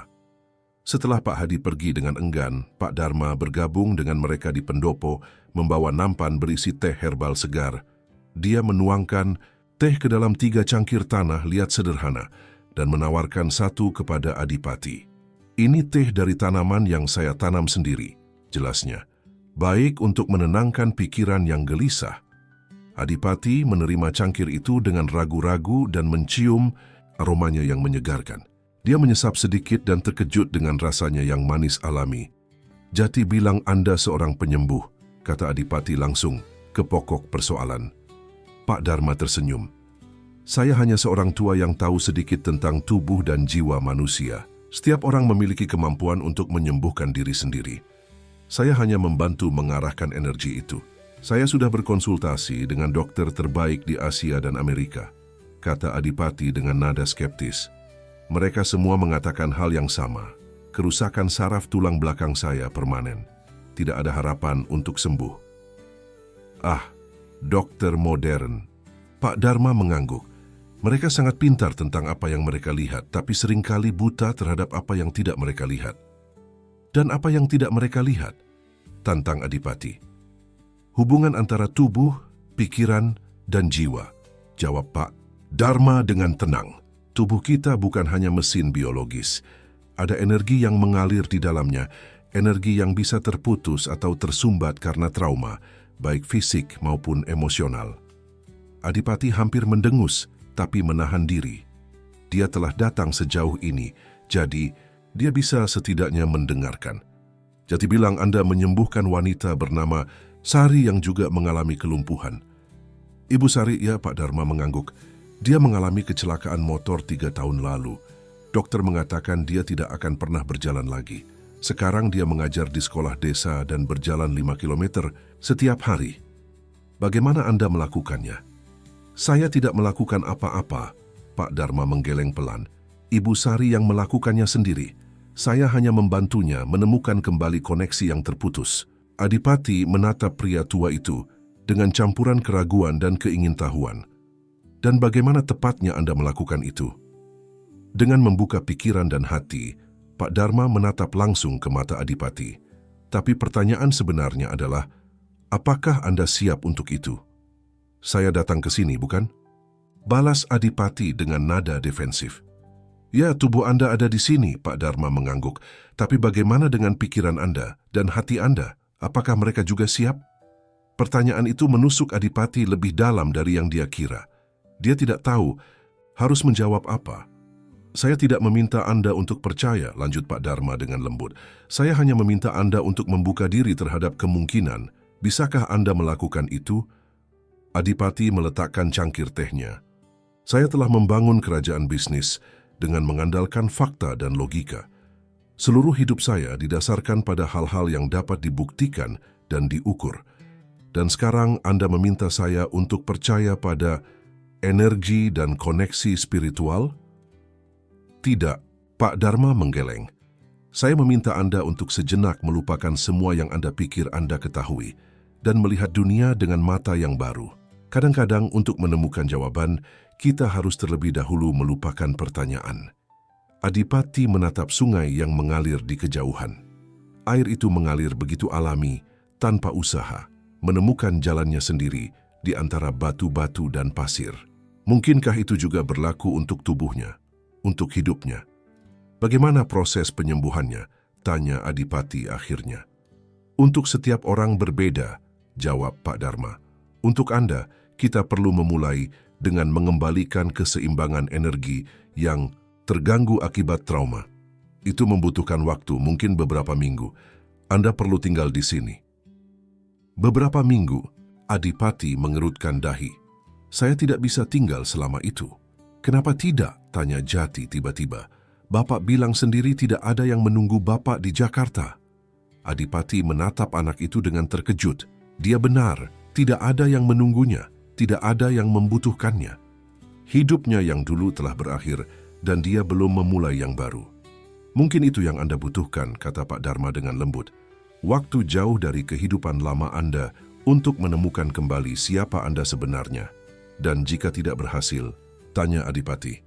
Setelah Pak Hadi pergi dengan enggan, Pak Dharma bergabung dengan mereka di pendopo, membawa nampan berisi teh herbal segar. Dia menuangkan teh ke dalam 3 cangkir tanah liat sederhana dan menawarkan satu kepada Adipati. "Ini teh dari tanaman yang saya tanam sendiri," jelasnya. "Baik untuk menenangkan pikiran yang gelisah." Adipati menerima cangkir itu dengan ragu-ragu dan mencium aromanya yang menyegarkan. Dia menyesap sedikit dan terkejut dengan rasanya yang manis alami. "Jati bilang Anda seorang penyembuh," kata Adipati langsung ke pokok persoalan. Pak Dharma tersenyum. "Saya hanya seorang tua yang tahu sedikit tentang tubuh dan jiwa manusia. Setiap orang memiliki kemampuan untuk menyembuhkan diri sendiri. Saya hanya membantu mengarahkan energi itu. Saya sudah berkonsultasi dengan dokter terbaik di Asia dan Amerika," kata Adipati dengan nada skeptis. "Mereka semua mengatakan hal yang sama. Kerusakan saraf tulang belakang saya permanen. Tidak ada harapan untuk sembuh." "Ah, dokter modern." Pak Dharma mengangguk. Mereka sangat pintar tentang apa yang mereka lihat, tapi seringkali buta terhadap apa yang tidak mereka lihat. "Dan apa yang tidak mereka lihat?" tantang Adipati. "Hubungan antara tubuh, pikiran, dan jiwa," jawab Pak Dharma dengan tenang. "Tubuh kita bukan hanya mesin biologis. Ada energi yang mengalir di dalamnya, energi yang bisa terputus atau tersumbat karena trauma, baik fisik maupun emosional." Adipati hampir mendengus, tapi menahan diri. Dia telah datang sejauh ini, jadi dia bisa setidaknya mendengarkan. "Jati bilang Anda menyembuhkan wanita bernama Sari yang juga mengalami kelumpuhan." "Ibu Sari," ya, Pak Dharma mengangguk. "Dia mengalami kecelakaan motor 3 tahun lalu. Dokter mengatakan dia tidak akan pernah berjalan lagi. Sekarang dia mengajar di sekolah desa dan berjalan 5 kilometer setiap hari." "Bagaimana Anda melakukannya?" "Saya tidak melakukan apa-apa," Pak Dharma menggeleng pelan. Ibu Sari yang melakukannya sendiri. Saya hanya membantunya menemukan kembali koneksi yang terputus. Adipati menatap pria tua itu dengan campuran keraguan dan keingintahuan. Dan bagaimana tepatnya Anda melakukan itu? Dengan membuka pikiran dan hati, Pak Dharma menatap langsung ke mata Adipati. Tapi pertanyaan sebenarnya adalah, apakah Anda siap untuk itu? Saya datang ke sini, bukan? Balas Adipati dengan nada defensif. Ya, tubuh Anda ada di sini, Pak Dharma mengangguk. Tapi bagaimana dengan pikiran Anda dan hati Anda? Apakah mereka juga siap? Pertanyaan itu menusuk Adipati lebih dalam dari yang dia kira. Dia tidak tahu harus menjawab apa. Saya tidak meminta Anda untuk percaya, lanjut Pak Dharma dengan lembut. Saya hanya meminta Anda untuk membuka diri terhadap kemungkinan. Bisakah Anda melakukan itu? Adipati meletakkan cangkir tehnya. Saya telah membangun kerajaan bisnis dengan mengandalkan fakta dan logika. Seluruh hidup saya didasarkan pada hal-hal yang dapat dibuktikan dan diukur. Dan sekarang Anda meminta saya untuk percaya pada energi dan koneksi spiritual? Tidak, Pak Dharma menggeleng. Saya meminta Anda untuk sejenak melupakan semua yang Anda pikir Anda ketahui dan melihat dunia dengan mata yang baru. Kadang-kadang untuk menemukan jawaban, kita harus terlebih dahulu melupakan pertanyaan. Adipati menatap sungai yang mengalir di kejauhan. Air itu mengalir begitu alami, tanpa usaha, menemukan jalannya sendiri di antara batu-batu dan pasir. Mungkinkah itu juga berlaku untuk tubuhnya? Untuk hidupnya. Bagaimana proses penyembuhannya? Tanya Adipati akhirnya. Untuk setiap orang berbeda, jawab Pak Dharma. Untuk Anda, kita perlu memulai dengan mengembalikan keseimbangan energi yang terganggu akibat trauma. Itu membutuhkan waktu, mungkin beberapa minggu. Anda perlu tinggal di sini. Beberapa minggu, Adipati mengerutkan dahi. Saya tidak bisa tinggal selama itu. Kenapa tidak? Tanya Jati tiba-tiba. Bapak bilang sendiri tidak ada yang menunggu Bapak di Jakarta. Adipati menatap anak itu dengan terkejut. Dia benar, tidak ada yang menunggunya, tidak ada yang membutuhkannya. Hidupnya yang dulu telah berakhir dan dia belum memulai yang baru. Mungkin itu yang Anda butuhkan, kata Pak Dharma dengan lembut. Waktu jauh dari kehidupan lama Anda untuk menemukan kembali siapa Anda sebenarnya. Dan jika tidak berhasil, tanya Adipati.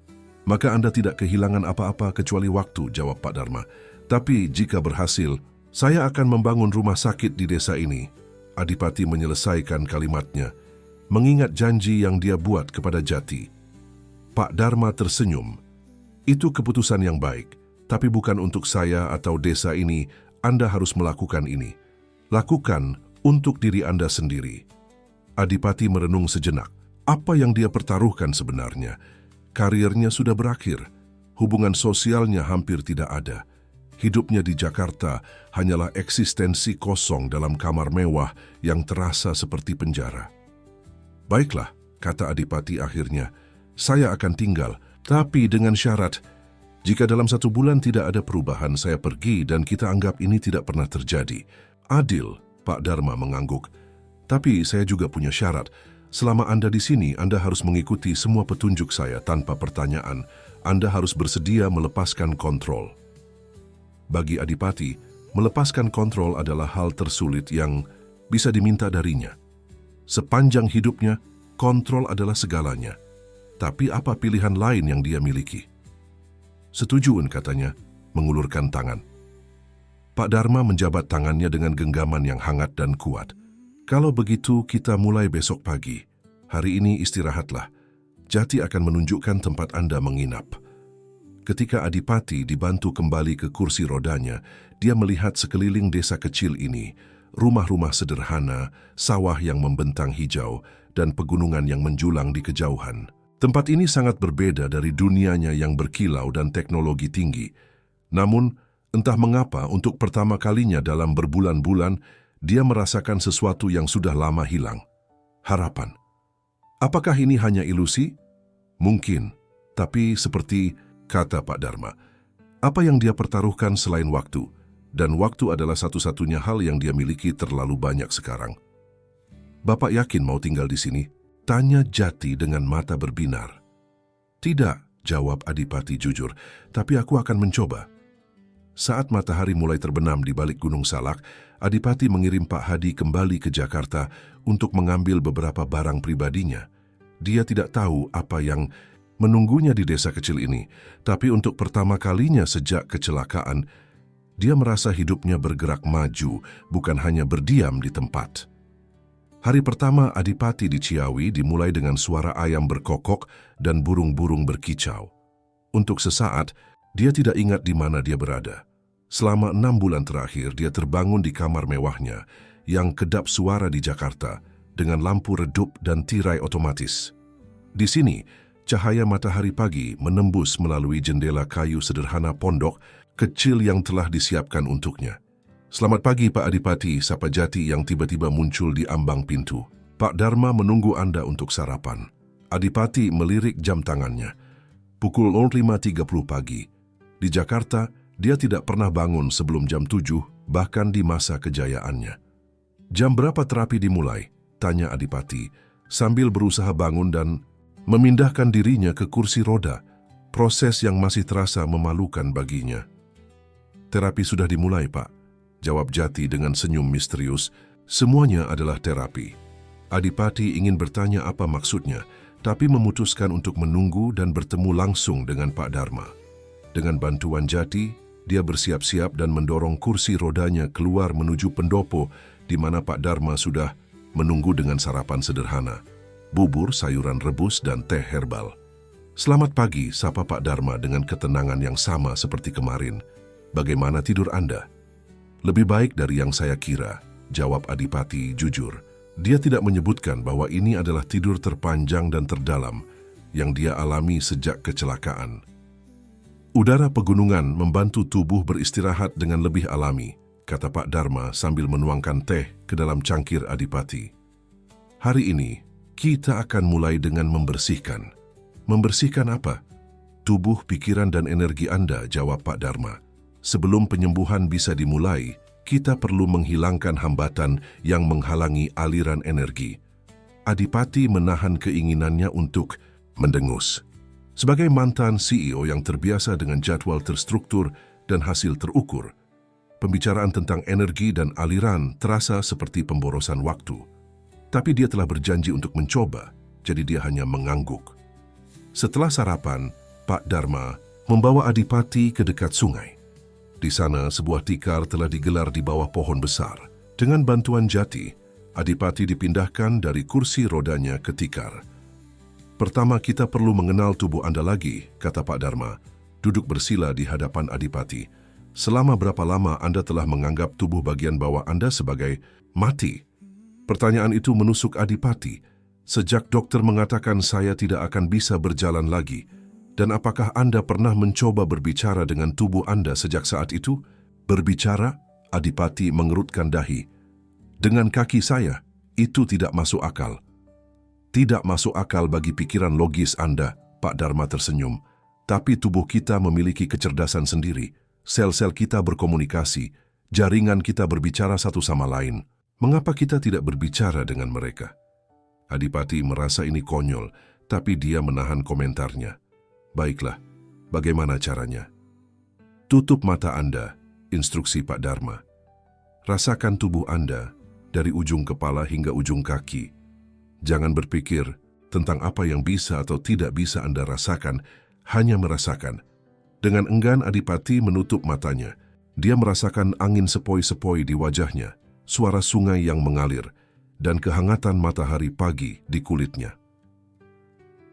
Maka Anda tidak kehilangan apa-apa kecuali waktu, jawab Pak Dharma. Tapi jika berhasil, saya akan membangun rumah sakit di desa ini. Adipati menyelesaikan kalimatnya, mengingat janji yang dia buat kepada Jati. Pak Dharma tersenyum. Itu keputusan yang baik, tapi bukan untuk saya atau desa ini. Anda harus melakukan ini. Lakukan untuk diri Anda sendiri. Adipati merenung sejenak. Apa yang dia pertaruhkan sebenarnya? Karirnya sudah berakhir. Hubungan sosialnya hampir tidak ada. Hidupnya di Jakarta hanyalah eksistensi kosong dalam kamar mewah yang terasa seperti penjara. Baiklah, kata Adipati akhirnya. Saya akan tinggal, tapi dengan syarat. Jika dalam 1 bulan tidak ada perubahan, saya pergi dan kita anggap ini tidak pernah terjadi. Adil, Pak Dharma mengangguk. Tapi saya juga punya syarat. Selama Anda di sini, Anda harus mengikuti semua petunjuk saya tanpa pertanyaan. Anda harus bersedia melepaskan kontrol. Bagi Adipati, melepaskan kontrol adalah hal tersulit yang bisa diminta darinya. Sepanjang hidupnya, kontrol adalah segalanya. Tapi apa pilihan lain yang dia miliki? Setujuan, katanya, mengulurkan tangan. Pak Dharma menjabat tangannya dengan genggaman yang hangat dan kuat. Kalau begitu, kita mulai besok pagi. Hari ini istirahatlah. Jati akan menunjukkan tempat Anda menginap. Ketika Adipati dibantu kembali ke kursi rodanya, dia melihat sekeliling desa kecil ini, rumah-rumah sederhana, sawah yang membentang hijau, dan pegunungan yang menjulang di kejauhan. Tempat ini sangat berbeda dari dunianya yang berkilau dan teknologi tinggi. Namun, entah mengapa untuk pertama kalinya dalam berbulan-bulan, dia merasakan sesuatu yang sudah lama hilang. Harapan. Apakah ini hanya ilusi? Mungkin, tapi seperti kata Pak Dharma, apa yang dia pertaruhkan selain waktu, dan waktu adalah satu-satunya hal yang dia miliki terlalu banyak sekarang. Bapak yakin mau tinggal di sini? Tanya Jati dengan mata berbinar. Tidak, jawab Adipati jujur, tapi aku akan mencoba. Saat matahari mulai terbenam di balik Gunung Salak, Adipati mengirim Pak Hadi kembali ke Jakarta untuk mengambil beberapa barang pribadinya. Dia tidak tahu apa yang menunggunya di desa kecil ini, tapi untuk pertama kalinya sejak kecelakaan, dia merasa hidupnya bergerak maju, bukan hanya berdiam di tempat. Hari pertama Adipati di Ciawi dimulai dengan suara ayam berkokok dan burung-burung berkicau. Untuk sesaat, dia tidak ingat di mana dia berada. Selama 6 bulan terakhir, dia terbangun di kamar mewahnya yang kedap suara di Jakarta dengan lampu redup dan tirai otomatis. Di sini, cahaya matahari pagi menembus melalui jendela kayu sederhana pondok kecil yang telah disiapkan untuknya. "Selamat pagi, Pak Adipati," sapa Jati yang tiba-tiba muncul di ambang pintu. "Pak Dharma menunggu Anda untuk sarapan." Adipati melirik jam tangannya. Pukul 05.30 pagi. Di Jakarta, dia tidak pernah bangun sebelum jam 7, bahkan di masa kejayaannya. "Jam berapa terapi dimulai?" tanya Adipati, sambil berusaha bangun dan memindahkan dirinya ke kursi roda, proses yang masih terasa memalukan baginya. "Terapi sudah dimulai, Pak," jawab Jati dengan senyum misterius. Semuanya adalah terapi. Adipati ingin bertanya apa maksudnya, tapi memutuskan untuk menunggu dan bertemu langsung dengan Pak Dharma. Dengan bantuan Jati, dia bersiap-siap dan mendorong kursi rodanya keluar menuju pendopo di mana Pak Dharma sudah menunggu dengan sarapan sederhana, bubur, sayuran rebus, dan teh herbal. "Selamat pagi," sapa Pak Dharma dengan ketenangan yang sama seperti kemarin. "Bagaimana tidur Anda?" "Lebih baik dari yang saya kira," jawab Adipati jujur. Dia tidak menyebutkan bahwa ini adalah tidur terpanjang dan terdalam yang dia alami sejak kecelakaan. "Udara pegunungan membantu tubuh beristirahat dengan lebih alami," kata Pak Dharma sambil menuangkan teh ke dalam cangkir Adipati. "Hari ini, kita akan mulai dengan membersihkan." "Membersihkan apa?" "Tubuh, pikiran, dan energi Anda," jawab Pak Dharma. "Sebelum penyembuhan bisa dimulai, kita perlu menghilangkan hambatan yang menghalangi aliran energi." Adipati menahan keinginannya untuk mendengus. Sebagai mantan CEO yang terbiasa dengan jadwal terstruktur dan hasil terukur, pembicaraan tentang energi dan aliran terasa seperti pemborosan waktu. Tapi dia telah berjanji untuk mencoba, jadi dia hanya mengangguk. Setelah sarapan, Pak Dharma membawa Adipati ke dekat sungai. Di sana, sebuah tikar telah digelar di bawah pohon besar. Dengan bantuan Jati, Adipati dipindahkan dari kursi rodanya ke tikar. "Pertama, kita perlu mengenal tubuh Anda lagi," kata Pak Dharma, duduk bersila di hadapan Adipati. "Selama berapa lama Anda telah menganggap tubuh bagian bawah Anda sebagai mati?" Pertanyaan itu menusuk Adipati. "Sejak dokter mengatakan saya tidak akan bisa berjalan lagi, dan apakah Anda pernah mencoba berbicara dengan tubuh Anda sejak saat itu?" "Berbicara?" Adipati mengerutkan dahi. "Dengan kaki saya, itu tidak masuk akal." "Tidak masuk akal bagi pikiran logis Anda," Pak Dharma tersenyum. "Tapi tubuh kita memiliki kecerdasan sendiri. Sel-sel kita berkomunikasi, jaringan kita berbicara satu sama lain. Mengapa kita tidak berbicara dengan mereka?" Adipati merasa ini konyol, tapi dia menahan komentarnya. "Baiklah, bagaimana caranya?" "Tutup mata Anda," instruksi Pak Dharma. "Rasakan tubuh Anda dari ujung kepala hingga ujung kaki. Jangan berpikir tentang apa yang bisa atau tidak bisa Anda rasakan, hanya merasakan." Dengan enggan Adipati menutup matanya. Dia merasakan angin sepoi-sepoi di wajahnya, suara sungai yang mengalir, dan kehangatan matahari pagi di kulitnya.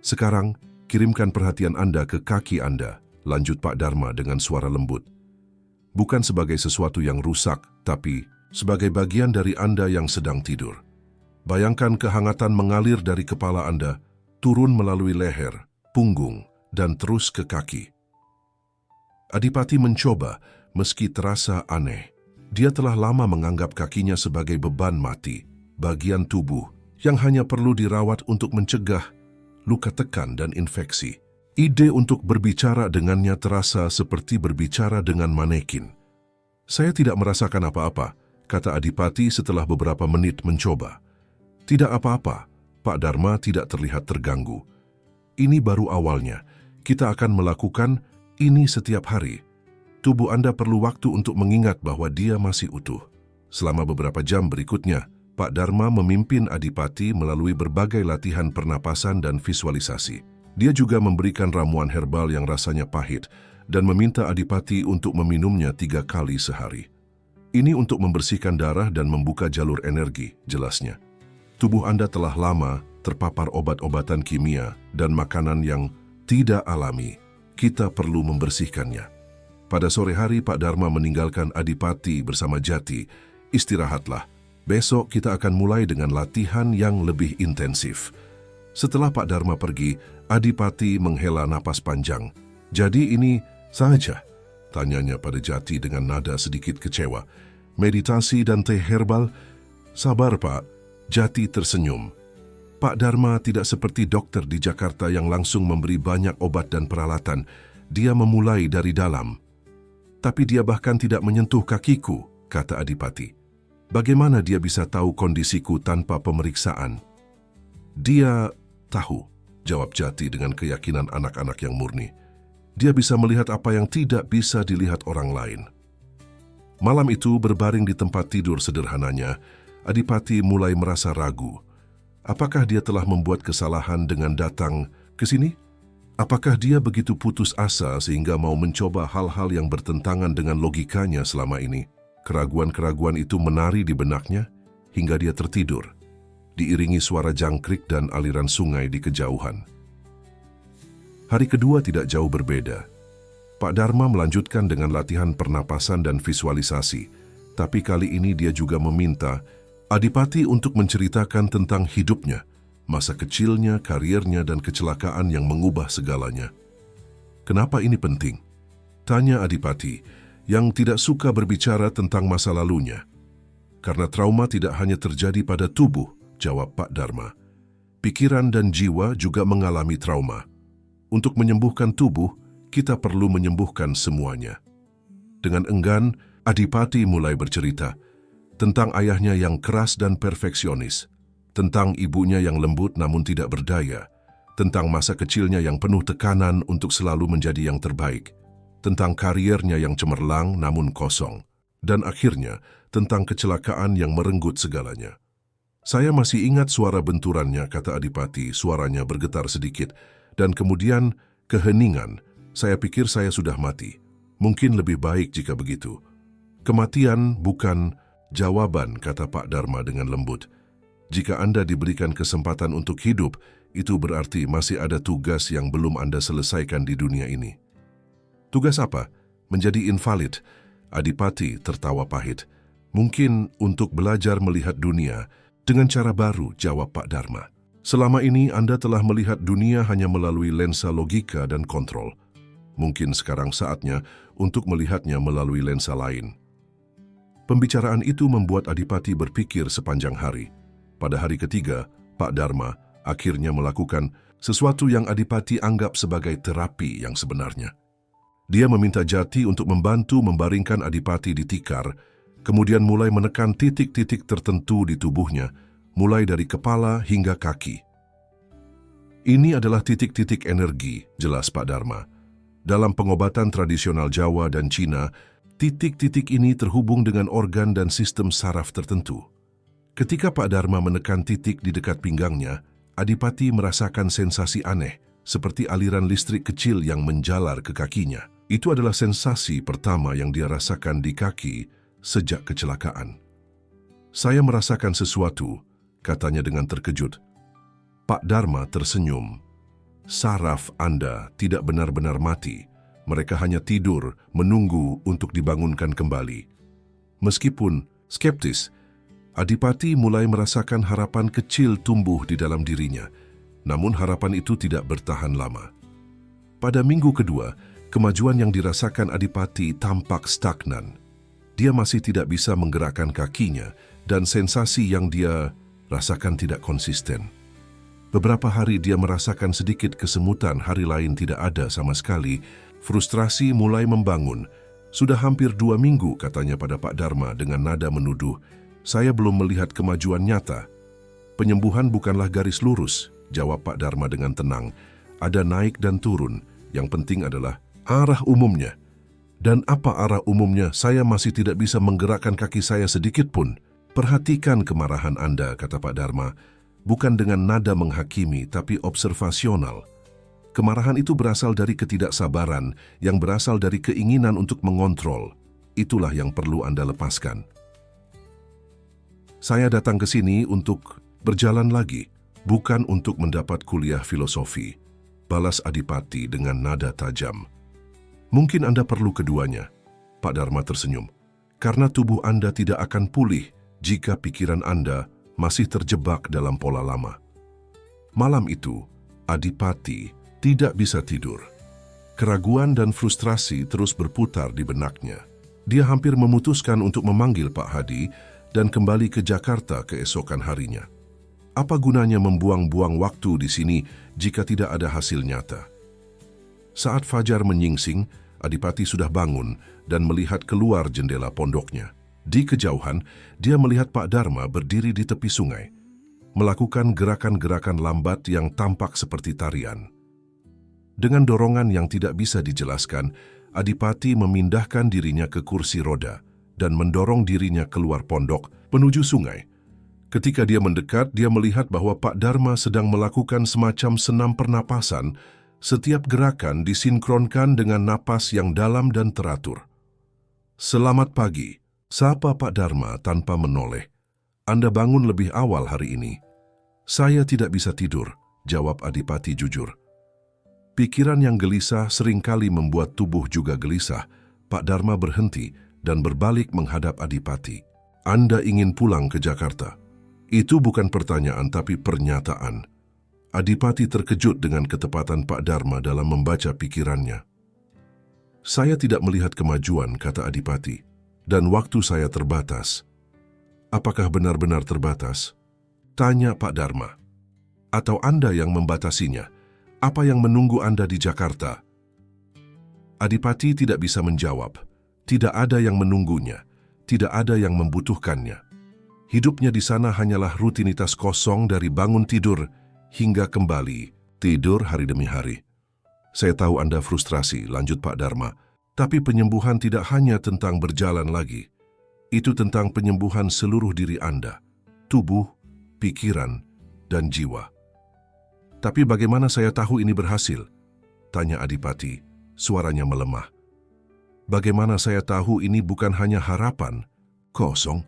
"Sekarang, kirimkan perhatian Anda ke kaki Anda," lanjut Pak Dharma dengan suara lembut. "Bukan sebagai sesuatu yang rusak, tapi sebagai bagian dari Anda yang sedang tidur. Bayangkan kehangatan mengalir dari kepala Anda, turun melalui leher, punggung, dan terus ke kaki." Adipati mencoba, meski terasa aneh. Dia telah lama menganggap kakinya sebagai beban mati, bagian tubuh yang hanya perlu dirawat untuk mencegah luka tekan dan infeksi. Ide untuk berbicara dengannya terasa seperti berbicara dengan manekin. "Saya tidak merasakan apa-apa," kata Adipati setelah beberapa menit mencoba. "Tidak apa-apa," Pak Dharma tidak terlihat terganggu. "Ini baru awalnya. Kita akan melakukan ini setiap hari. Tubuh Anda perlu waktu untuk mengingat bahwa dia masih utuh. Selama beberapa jam berikutnya, Pak Dharma memimpin Adipati melalui berbagai latihan pernapasan dan visualisasi. Dia juga memberikan ramuan herbal yang rasanya pahit dan meminta Adipati untuk meminumnya 3 kali sehari. Ini untuk membersihkan darah dan membuka jalur energi, jelasnya. Tubuh Anda telah lama terpapar obat-obatan kimia dan makanan yang tidak alami. Kita perlu membersihkannya. Pada sore hari, Pak Dharma meninggalkan Adipati bersama Jati. Istirahatlah. Besok kita akan mulai dengan latihan yang lebih intensif. Setelah Pak Dharma pergi, Adipati menghela napas panjang. Jadi ini saja? Tanyanya pada Jati dengan nada sedikit kecewa. Meditasi dan teh herbal? Sabar, Pak. Jati tersenyum. Pak Dharma tidak seperti dokter di Jakarta yang langsung memberi banyak obat dan peralatan. Dia memulai dari dalam. Tapi dia bahkan tidak menyentuh kakiku, kata Adipati. Bagaimana dia bisa tahu kondisiku tanpa pemeriksaan? Dia tahu, jawab Jati dengan keyakinan anak-anak yang murni. Dia bisa melihat apa yang tidak bisa dilihat orang lain. Malam itu, berbaring di tempat tidur sederhananya, Adipati mulai merasa ragu. Apakah dia telah membuat kesalahan dengan datang ke sini? Apakah dia begitu putus asa sehingga mau mencoba hal-hal yang bertentangan dengan logikanya selama ini? Keraguan-keraguan itu menari di benaknya hingga dia tertidur, diiringi suara jangkrik dan aliran sungai di kejauhan. Hari kedua tidak jauh berbeda. Pak Dharma melanjutkan dengan latihan pernapasan dan visualisasi, tapi kali ini dia juga meminta Adipati untuk menceritakan tentang hidupnya, masa kecilnya, karirnya, dan kecelakaan yang mengubah segalanya. Kenapa ini penting? Tanya Adipati, yang tidak suka berbicara tentang masa lalunya. Karena trauma tidak hanya terjadi pada tubuh, jawab Pak Dharma. Pikiran dan jiwa juga mengalami trauma. Untuk menyembuhkan tubuh, kita perlu menyembuhkan semuanya. Dengan enggan, Adipati mulai bercerita tentang ayahnya yang keras dan perfeksionis, tentang ibunya yang lembut namun tidak berdaya, tentang masa kecilnya yang penuh tekanan untuk selalu menjadi yang terbaik, tentang kariernya yang cemerlang namun kosong, dan akhirnya tentang kecelakaan yang merenggut segalanya. Saya masih ingat suara benturannya, kata Adipati, suaranya bergetar sedikit, dan kemudian keheningan. Saya pikir saya sudah mati. Mungkin lebih baik jika begitu. Kematian bukan jawaban, kata Pak Dharma dengan lembut. Jika Anda diberikan kesempatan untuk hidup, itu berarti masih ada tugas yang belum Anda selesaikan di dunia ini. Tugas apa? Menjadi invalid. Adipati tertawa pahit. Mungkin untuk belajar melihat dunia dengan cara baru, jawab Pak Dharma. Selama ini Anda telah melihat dunia hanya melalui lensa logika dan kontrol. Mungkin sekarang saatnya untuk melihatnya melalui lensa lain. Pembicaraan itu membuat Adipati berpikir sepanjang hari. Pada hari ketiga, Pak Dharma akhirnya melakukan sesuatu yang Adipati anggap sebagai terapi yang sebenarnya. Dia meminta Jati untuk membantu membaringkan Adipati di tikar, kemudian mulai menekan titik-titik tertentu di tubuhnya, mulai dari kepala hingga kaki. Ini adalah titik-titik energi, jelas Pak Dharma. Dalam pengobatan tradisional Jawa dan Cina, titik-titik ini terhubung dengan organ dan sistem saraf tertentu. Ketika Pak Dharma menekan titik di dekat pinggangnya, Adipati merasakan sensasi aneh, seperti aliran listrik kecil yang menjalar ke kakinya. Itu adalah sensasi pertama yang dia rasakan di kaki sejak kecelakaan. Saya merasakan sesuatu, katanya dengan terkejut. Pak Dharma tersenyum. Saraf Anda tidak benar-benar mati. Mereka hanya tidur, menunggu untuk dibangunkan kembali. Meskipun skeptis, Adipati mulai merasakan harapan kecil tumbuh di dalam dirinya. Namun harapan itu tidak bertahan lama. Pada minggu kedua, kemajuan yang dirasakan Adipati tampak stagnan. Dia masih tidak bisa menggerakkan kakinya dan sensasi yang dia rasakan tidak konsisten. Beberapa hari dia merasakan sedikit kesemutan, hari lain tidak ada sama sekali. Frustrasi mulai membangun. Sudah hampir 2 minggu, katanya pada Pak Dharma dengan nada menuduh. Saya belum melihat kemajuan nyata. Penyembuhan bukanlah garis lurus, jawab Pak Dharma dengan tenang. Ada naik dan turun. Yang penting adalah arah umumnya. Dan apa arah umumnya, saya masih tidak bisa menggerakkan kaki saya sedikit pun. Perhatikan kemarahan Anda, kata Pak Dharma. Bukan dengan nada menghakimi, tapi observasional. Kemarahan itu berasal dari ketidaksabaran, yang berasal dari keinginan untuk mengontrol. Itulah yang perlu Anda lepaskan. Saya datang ke sini untuk berjalan lagi, bukan untuk mendapat kuliah filosofi, balas Adipati dengan nada tajam. Mungkin Anda perlu keduanya, Pak Dharma tersenyum, karena tubuh Anda tidak akan pulih jika pikiran Anda masih terjebak dalam pola lama. Malam itu, Adipati tidak bisa tidur. Keraguan dan frustrasi terus berputar di benaknya. Dia hampir memutuskan untuk memanggil Pak Hadi dan kembali ke Jakarta keesokan harinya. Apa gunanya membuang-buang waktu di sini jika tidak ada hasil nyata? Saat fajar menyingsing, Adipati sudah bangun dan melihat keluar jendela pondoknya. Di kejauhan, dia melihat Pak Dharma berdiri di tepi sungai, melakukan gerakan-gerakan lambat yang tampak seperti tarian. Dengan dorongan yang tidak bisa dijelaskan, Adipati memindahkan dirinya ke kursi roda dan mendorong dirinya keluar pondok menuju sungai. Ketika dia mendekat, dia melihat bahwa Pak Dharma sedang melakukan semacam senam pernapasan. Setiap gerakan disinkronkan dengan napas yang dalam dan teratur. "Selamat pagi," sapa Pak Dharma tanpa menoleh. "Anda bangun lebih awal hari ini." "Saya tidak bisa tidur," jawab Adipati jujur. Pikiran yang gelisah seringkali membuat tubuh juga gelisah. Pak Dharma berhenti dan berbalik menghadap Adipati. "Anda ingin pulang ke Jakarta?" Itu bukan pertanyaan tapi pernyataan. Adipati terkejut dengan ketepatan Pak Dharma dalam membaca pikirannya. "Saya tidak melihat kemajuan," kata Adipati, "dan waktu saya terbatas." "Apakah benar-benar terbatas?" tanya Pak Dharma. "Atau Anda yang membatasinya? Apa yang menunggu Anda di Jakarta?" Adipati tidak bisa menjawab. Tidak ada yang menunggunya, tidak ada yang membutuhkannya. Hidupnya di sana hanyalah rutinitas kosong dari bangun tidur hingga kembali tidur hari demi hari. "Saya tahu Anda frustrasi," lanjut Pak Dharma, "tapi penyembuhan tidak hanya tentang berjalan lagi. Itu tentang penyembuhan seluruh diri Anda, tubuh, pikiran, dan jiwa." "Tapi bagaimana saya tahu ini berhasil?" tanya Adipati, suaranya melemah. "Bagaimana saya tahu ini bukan hanya harapan kosong?"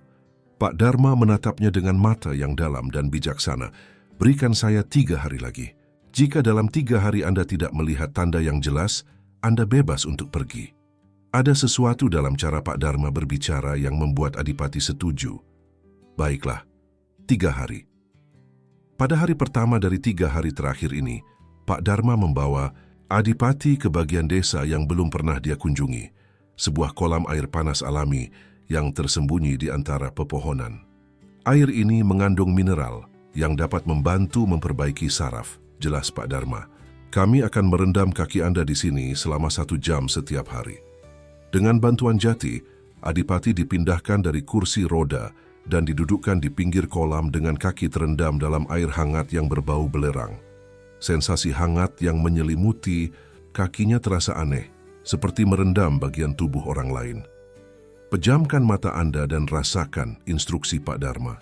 Pak Dharma menatapnya dengan mata yang dalam dan bijaksana. "Berikan saya 3 hari lagi. Jika dalam 3 hari Anda tidak melihat tanda yang jelas, Anda bebas untuk pergi." Ada sesuatu dalam cara Pak Dharma berbicara yang membuat Adipati setuju. "Baiklah, 3 hari." Pada hari pertama dari 3 hari terakhir ini, Pak Dharma membawa Adipati ke bagian desa yang belum pernah dia kunjungi, sebuah kolam air panas alami yang tersembunyi di antara pepohonan. Air ini mengandung mineral yang dapat membantu memperbaiki saraf, jelas Pak Dharma. "Kami akan merendam kaki Anda di sini selama 1 jam setiap hari." Dengan bantuan Jati, Adipati dipindahkan dari kursi roda dan didudukkan di pinggir kolam dengan kaki terendam dalam air hangat yang berbau belerang. Sensasi hangat yang menyelimuti kakinya terasa aneh, seperti merendam bagian tubuh orang lain. "Pejamkan mata Anda dan rasakan," instruksi Pak Dharma.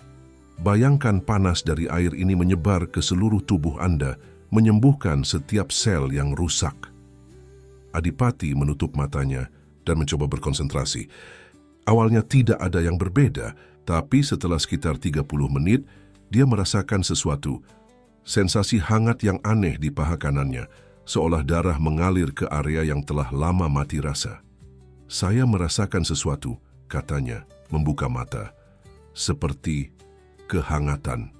"Bayangkan panas dari air ini menyebar ke seluruh tubuh Anda, menyembuhkan setiap sel yang rusak." Adipati menutup matanya dan mencoba berkonsentrasi. Awalnya tidak ada yang berbeda, tapi setelah sekitar 30 menit, dia merasakan sesuatu. Sensasi hangat yang aneh di paha kanannya, seolah darah mengalir ke area yang telah lama mati rasa. "Saya merasakan sesuatu," katanya, membuka mata. "Seperti kehangatan."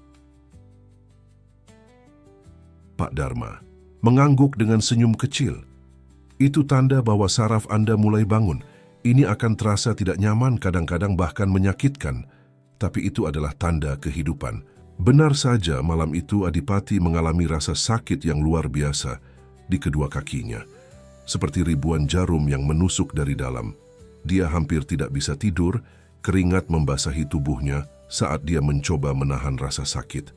Pak Dharma mengangguk dengan senyum kecil. "Itu tanda bahwa saraf Anda mulai bangun. Ini akan terasa tidak nyaman, kadang-kadang bahkan menyakitkan. Tapi itu adalah tanda kehidupan." Benar saja, malam itu Adipati mengalami rasa sakit yang luar biasa di kedua kakinya, seperti ribuan jarum yang menusuk dari dalam. Dia hampir tidak bisa tidur, keringat membasahi tubuhnya saat dia mencoba menahan rasa sakit.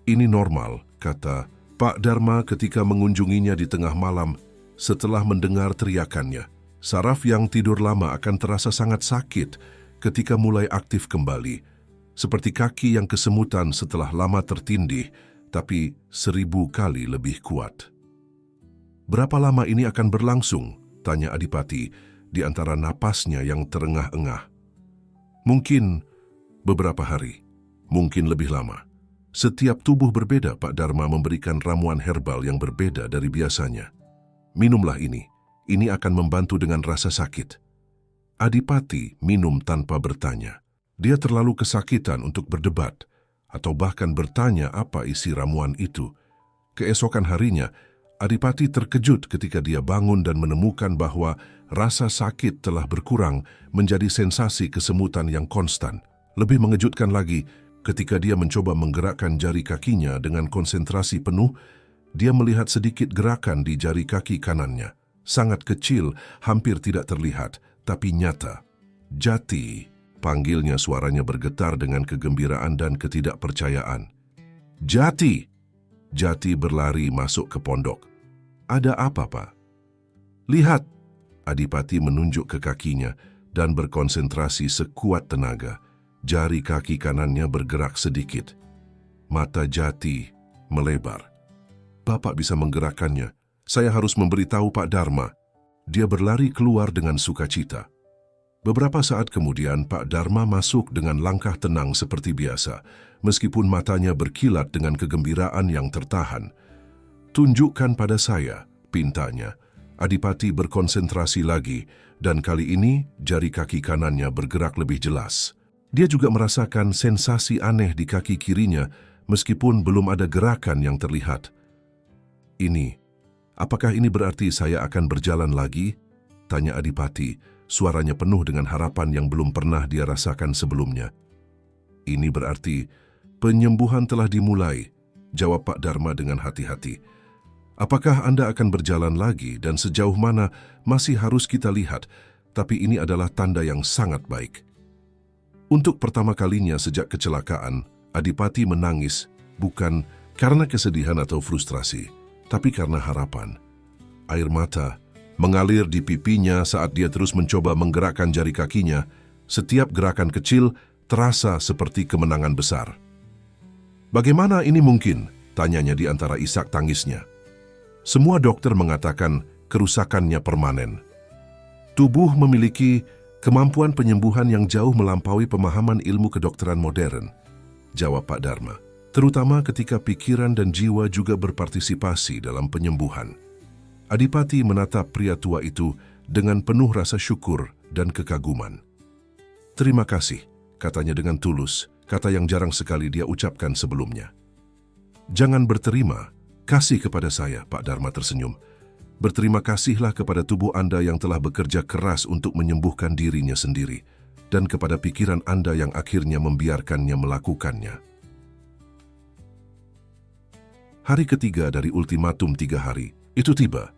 "Ini normal," kata Pak Dharma ketika mengunjunginya di tengah malam. setelah mendengar teriakannya. Saraf yang tidur lama akan terasa sangat sakit ketika mulai aktif kembali, seperti kaki yang kesemutan setelah lama tertindih, tapi 1000 kali lebih kuat. "Berapa lama ini akan berlangsung?" tanya Adipati di antara napasnya yang terengah-engah. "Mungkin beberapa hari, mungkin lebih lama. Setiap tubuh berbeda." Pak Dharma memberikan ramuan herbal yang berbeda dari biasanya. "Minumlah ini. Ini akan membantu dengan rasa sakit." Adipati minum tanpa bertanya. Dia terlalu kesakitan untuk berdebat atau bahkan bertanya apa isi ramuan itu. Keesokan harinya, Adipati terkejut ketika dia bangun dan menemukan bahwa rasa sakit telah berkurang menjadi sensasi kesemutan yang konstan. Lebih mengejutkan lagi, ketika dia mencoba menggerakkan jari kakinya dengan konsentrasi penuh, dia melihat sedikit gerakan di jari kaki kanannya. Sangat kecil, hampir tidak terlihat, tapi nyata. "Jati," panggilnya, suaranya bergetar dengan kegembiraan dan ketidakpercayaan. "Jati!" Jati berlari masuk ke pondok. "Ada apa, Pak?" "Lihat!" Adipati menunjuk ke kakinya dan berkonsentrasi sekuat tenaga. Jari kaki kanannya bergerak sedikit. Mata Jati melebar. "Bapak bisa menggerakkannya. Saya harus memberitahu Pak Dharma." Dia berlari keluar dengan sukacita. Beberapa saat kemudian, Pak Dharma masuk dengan langkah tenang seperti biasa, meskipun matanya berkilat dengan kegembiraan yang tertahan. "Tunjukkan pada saya," pintanya. Adipati berkonsentrasi lagi, dan kali ini jari kaki kanannya bergerak lebih jelas. Dia juga merasakan sensasi aneh di kaki kirinya, meskipun belum ada gerakan yang terlihat. Apakah ini berarti saya akan berjalan lagi?" tanya Adipati, suaranya penuh dengan harapan yang belum pernah dia rasakan sebelumnya. "Ini berarti penyembuhan telah dimulai," jawab Pak Dharma dengan hati-hati. "Apakah Anda akan berjalan lagi dan sejauh mana masih harus kita lihat, tapi ini adalah tanda yang sangat baik." Untuk pertama kalinya sejak kecelakaan, Adipati menangis, bukan karena kesedihan atau frustrasi, tapi karena harapan. Air mata mengalir di pipinya saat dia terus mencoba menggerakkan jari kakinya. Setiap gerakan kecil terasa seperti kemenangan besar. "Bagaimana ini mungkin?" tanyanya di antara isak tangisnya. "Semua dokter mengatakan kerusakannya permanen. Tubuh memiliki kemampuan penyembuhan yang jauh melampaui pemahaman ilmu kedokteran modern," jawab Pak Dharma. "Terutama ketika pikiran dan jiwa juga berpartisipasi dalam penyembuhan." Adipati menatap pria tua itu dengan penuh rasa syukur dan kekaguman. "Terima kasih," katanya dengan tulus, kata yang jarang sekali dia ucapkan sebelumnya. "Jangan berterima kasih kepada saya," Pak Dharma tersenyum. "Berterima kasihlah kepada tubuh Anda yang telah bekerja keras untuk menyembuhkan dirinya sendiri, dan kepada pikiran Anda yang akhirnya membiarkannya melakukannya." Hari ketiga dari ultimatum 3 hari itu tiba,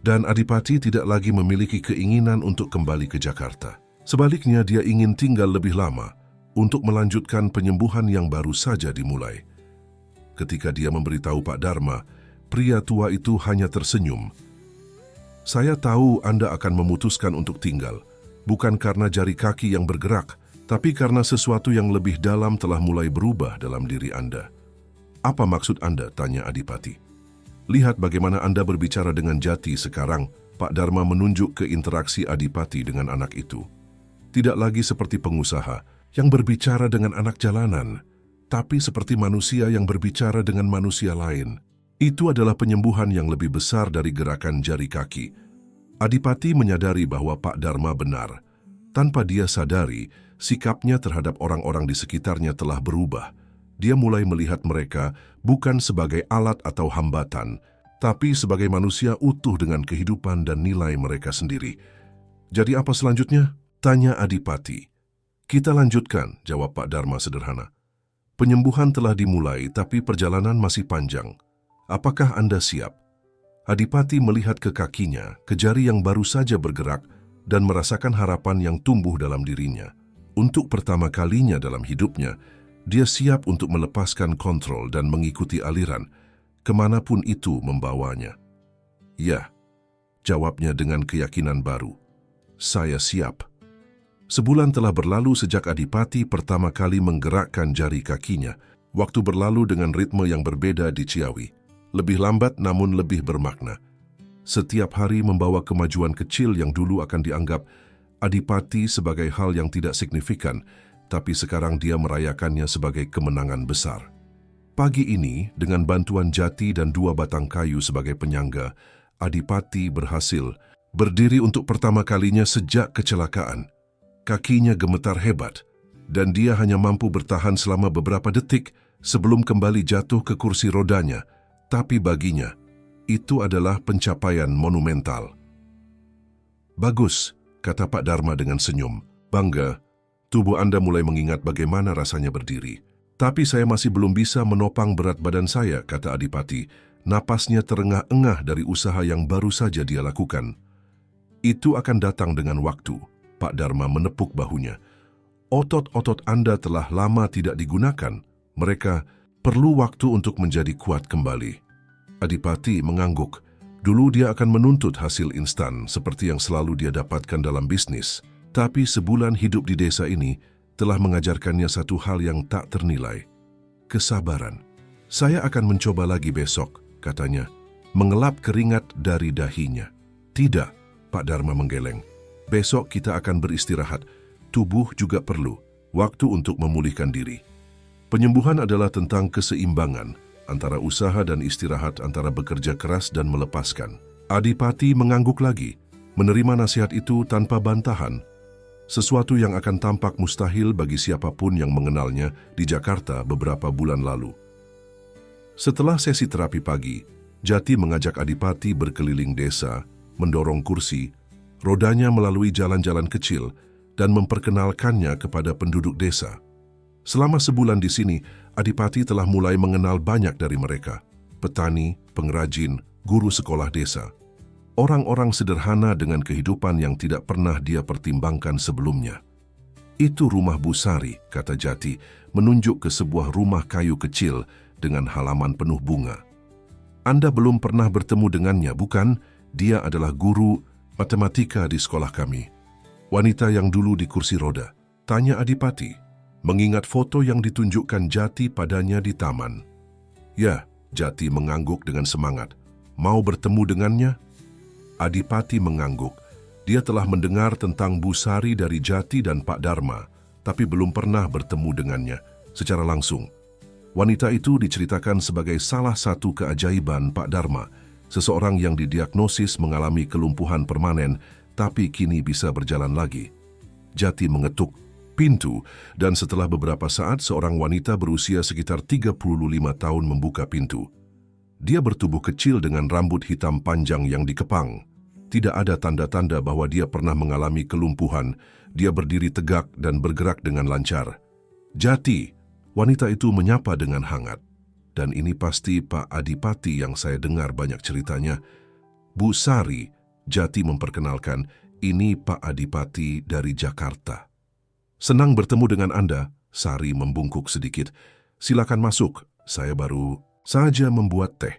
dan Adipati tidak lagi memiliki keinginan untuk kembali ke Jakarta. Sebaliknya, dia ingin tinggal lebih lama untuk melanjutkan penyembuhan yang baru saja dimulai. Ketika dia memberitahu Pak Dharma, pria tua itu hanya tersenyum. "Saya tahu Anda akan memutuskan untuk tinggal, bukan karena jari kaki yang bergerak, tapi karena sesuatu yang lebih dalam telah mulai berubah dalam diri Anda." "Apa maksud Anda?" tanya Adipati. "Lihat bagaimana Anda berbicara dengan Jati sekarang." Pak Dharma menunjuk ke interaksi Adipati dengan anak itu. Tidak lagi seperti pengusaha yang berbicara dengan anak jalanan, tapi seperti manusia yang berbicara dengan manusia lain. Itu adalah penyembuhan yang lebih besar dari gerakan jari kaki. Adipati menyadari bahwa Pak Dharma benar. Tanpa dia sadari, sikapnya terhadap orang-orang di sekitarnya telah berubah. Dia mulai melihat mereka bukan sebagai alat atau hambatan, tapi sebagai manusia utuh dengan kehidupan dan nilai mereka sendiri. "Jadi apa selanjutnya?" tanya Adipati. "Kita lanjutkan," jawab Pak Dharma sederhana. "Penyembuhan telah dimulai, tapi perjalanan masih panjang. Apakah Anda siap?" Adipati melihat ke kakinya, ke jari yang baru saja bergerak, dan merasakan harapan yang tumbuh dalam dirinya. Untuk pertama kalinya dalam hidupnya, dia siap untuk melepaskan kontrol dan mengikuti aliran, kemanapun itu membawanya. "Ya, jawabnya dengan keyakinan baru. Saya siap. Sebulan telah berlalu sejak Adipati pertama kali menggerakkan jari kakinya. Waktu berlalu dengan ritme yang berbeda di Ciawi. Lebih lambat namun lebih bermakna. Setiap hari membawa kemajuan kecil yang dulu akan dianggap Adipati sebagai hal yang tidak signifikan, tapi sekarang dia merayakannya sebagai kemenangan besar. Pagi ini, dengan bantuan Jati dan 2 batang kayu sebagai penyangga, Adipati berhasil berdiri untuk pertama kalinya sejak kecelakaan. Kakinya gemetar hebat, dan dia hanya mampu bertahan selama beberapa detik sebelum kembali jatuh ke kursi rodanya. Tapi baginya, itu adalah pencapaian monumental. Bagus, kata Pak Dharma dengan senyum. Bangga, tubuh Anda mulai mengingat bagaimana rasanya berdiri. Tapi saya masih belum bisa menopang berat badan saya, kata Adipati. Napasnya terengah-engah dari usaha yang baru saja dia lakukan. Itu akan datang dengan waktu. Pak Dharma menepuk bahunya. Otot-otot Anda telah lama tidak digunakan. Mereka perlu waktu untuk menjadi kuat kembali. Adipati mengangguk. Dulu dia akan menuntut hasil instan seperti yang selalu dia dapatkan dalam bisnis. Tapi sebulan hidup di desa ini telah mengajarkannya satu hal yang tak ternilai. Kesabaran. Saya akan mencoba lagi besok, katanya, mengelap keringat dari dahinya. Tidak, Pak Dharma menggeleng. Besok kita akan beristirahat. Tubuh juga perlu waktu untuk memulihkan diri. Penyembuhan adalah tentang keseimbangan antara usaha dan istirahat, antara bekerja keras dan melepaskan. Adipati mengangguk lagi, menerima nasihat itu tanpa bantahan. Sesuatu yang akan tampak mustahil bagi siapapun yang mengenalnya di Jakarta beberapa bulan lalu. Setelah sesi terapi pagi, Jati mengajak Adipati berkeliling desa, mendorong kursi, rodanya melalui jalan-jalan kecil, dan memperkenalkannya kepada penduduk desa. Selama sebulan di sini, Adipati telah mulai mengenal banyak dari mereka. Petani, pengrajin, guru sekolah desa. Orang-orang sederhana dengan kehidupan yang tidak pernah dia pertimbangkan sebelumnya. Itu rumah Bu Sari, kata Jati, menunjuk ke sebuah rumah kayu kecil dengan halaman penuh bunga. Anda belum pernah bertemu dengannya, bukan? Dia adalah guru matematika di sekolah kami. Wanita yang dulu di kursi roda, tanya Adipati, mengingat foto yang ditunjukkan Jati padanya di taman. Ya, Jati mengangguk dengan semangat. Mau bertemu dengannya? Adipati mengangguk. Dia telah mendengar tentang Bu Sari dari Jati dan Pak Dharma, tapi belum pernah bertemu dengannya secara langsung. Wanita itu diceritakan sebagai salah satu keajaiban Pak Dharma, seseorang yang didiagnosis mengalami kelumpuhan permanen, tapi kini bisa berjalan lagi. Jati mengetuk pintu, dan setelah beberapa saat seorang wanita berusia sekitar 35 tahun membuka pintu. Dia bertubuh kecil dengan rambut hitam panjang yang dikepang. Tidak ada tanda-tanda bahwa dia pernah mengalami kelumpuhan. Dia berdiri tegak dan bergerak dengan lancar. Jati, wanita itu menyapa dengan hangat. Dan ini pasti Pak Adipati yang saya dengar banyak ceritanya. Bu Sari, Jati memperkenalkan, ini Pak Adipati dari Jakarta. Senang bertemu dengan Anda, Sari membungkuk sedikit. Silakan masuk, saya baru saja membuat teh.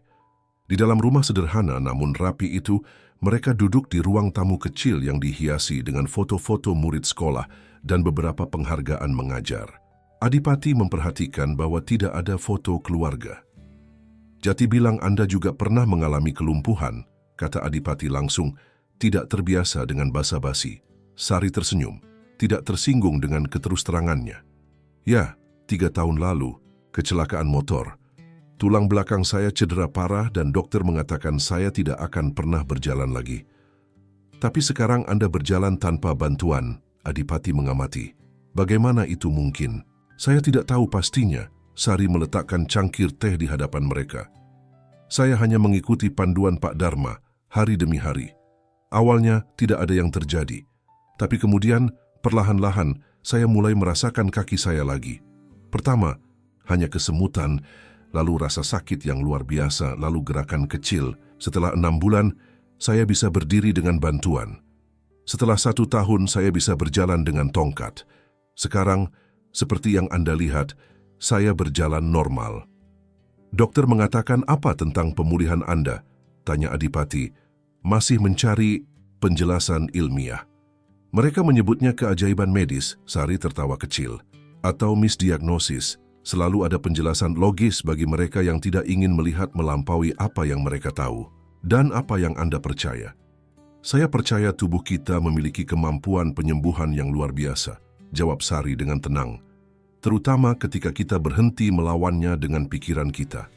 Di dalam rumah sederhana namun rapi itu, mereka duduk di ruang tamu kecil yang dihiasi dengan foto-foto murid sekolah dan beberapa penghargaan mengajar. Adipati memperhatikan bahwa tidak ada foto keluarga. Jati bilang Anda juga pernah mengalami kelumpuhan, kata Adipati langsung, tidak terbiasa dengan basa-basi. Sari tersenyum, tidak tersinggung dengan keterus-terangannya. Ya, 3 tahun lalu, kecelakaan motor. Tulang belakang saya cedera parah dan dokter mengatakan saya tidak akan pernah berjalan lagi. Tapi sekarang Anda berjalan tanpa bantuan, Adipati mengamati. Bagaimana itu mungkin? Saya tidak tahu pastinya. Sari meletakkan cangkir teh di hadapan mereka. Saya hanya mengikuti panduan Pak Dharma, hari demi hari. Awalnya tidak ada yang terjadi. Tapi kemudian, perlahan-lahan, saya mulai merasakan kaki saya lagi. Pertama, hanya kesemutan, lalu rasa sakit yang luar biasa, lalu gerakan kecil. Setelah 6 bulan, saya bisa berdiri dengan bantuan. Setelah 1 tahun, saya bisa berjalan dengan tongkat. Sekarang, seperti yang Anda lihat, saya berjalan normal. Dokter mengatakan apa tentang pemulihan Anda? Tanya Adipati. masih mencari penjelasan ilmiah. Mereka menyebutnya keajaiban medis, Sari tertawa kecil, atau misdiagnosis. Selalu ada penjelasan logis bagi mereka yang tidak ingin melihat melampaui apa yang mereka tahu dan apa yang Anda percaya. Saya percaya tubuh kita memiliki kemampuan penyembuhan yang luar biasa, jawab Sari dengan tenang, terutama ketika kita berhenti melawannya dengan pikiran kita.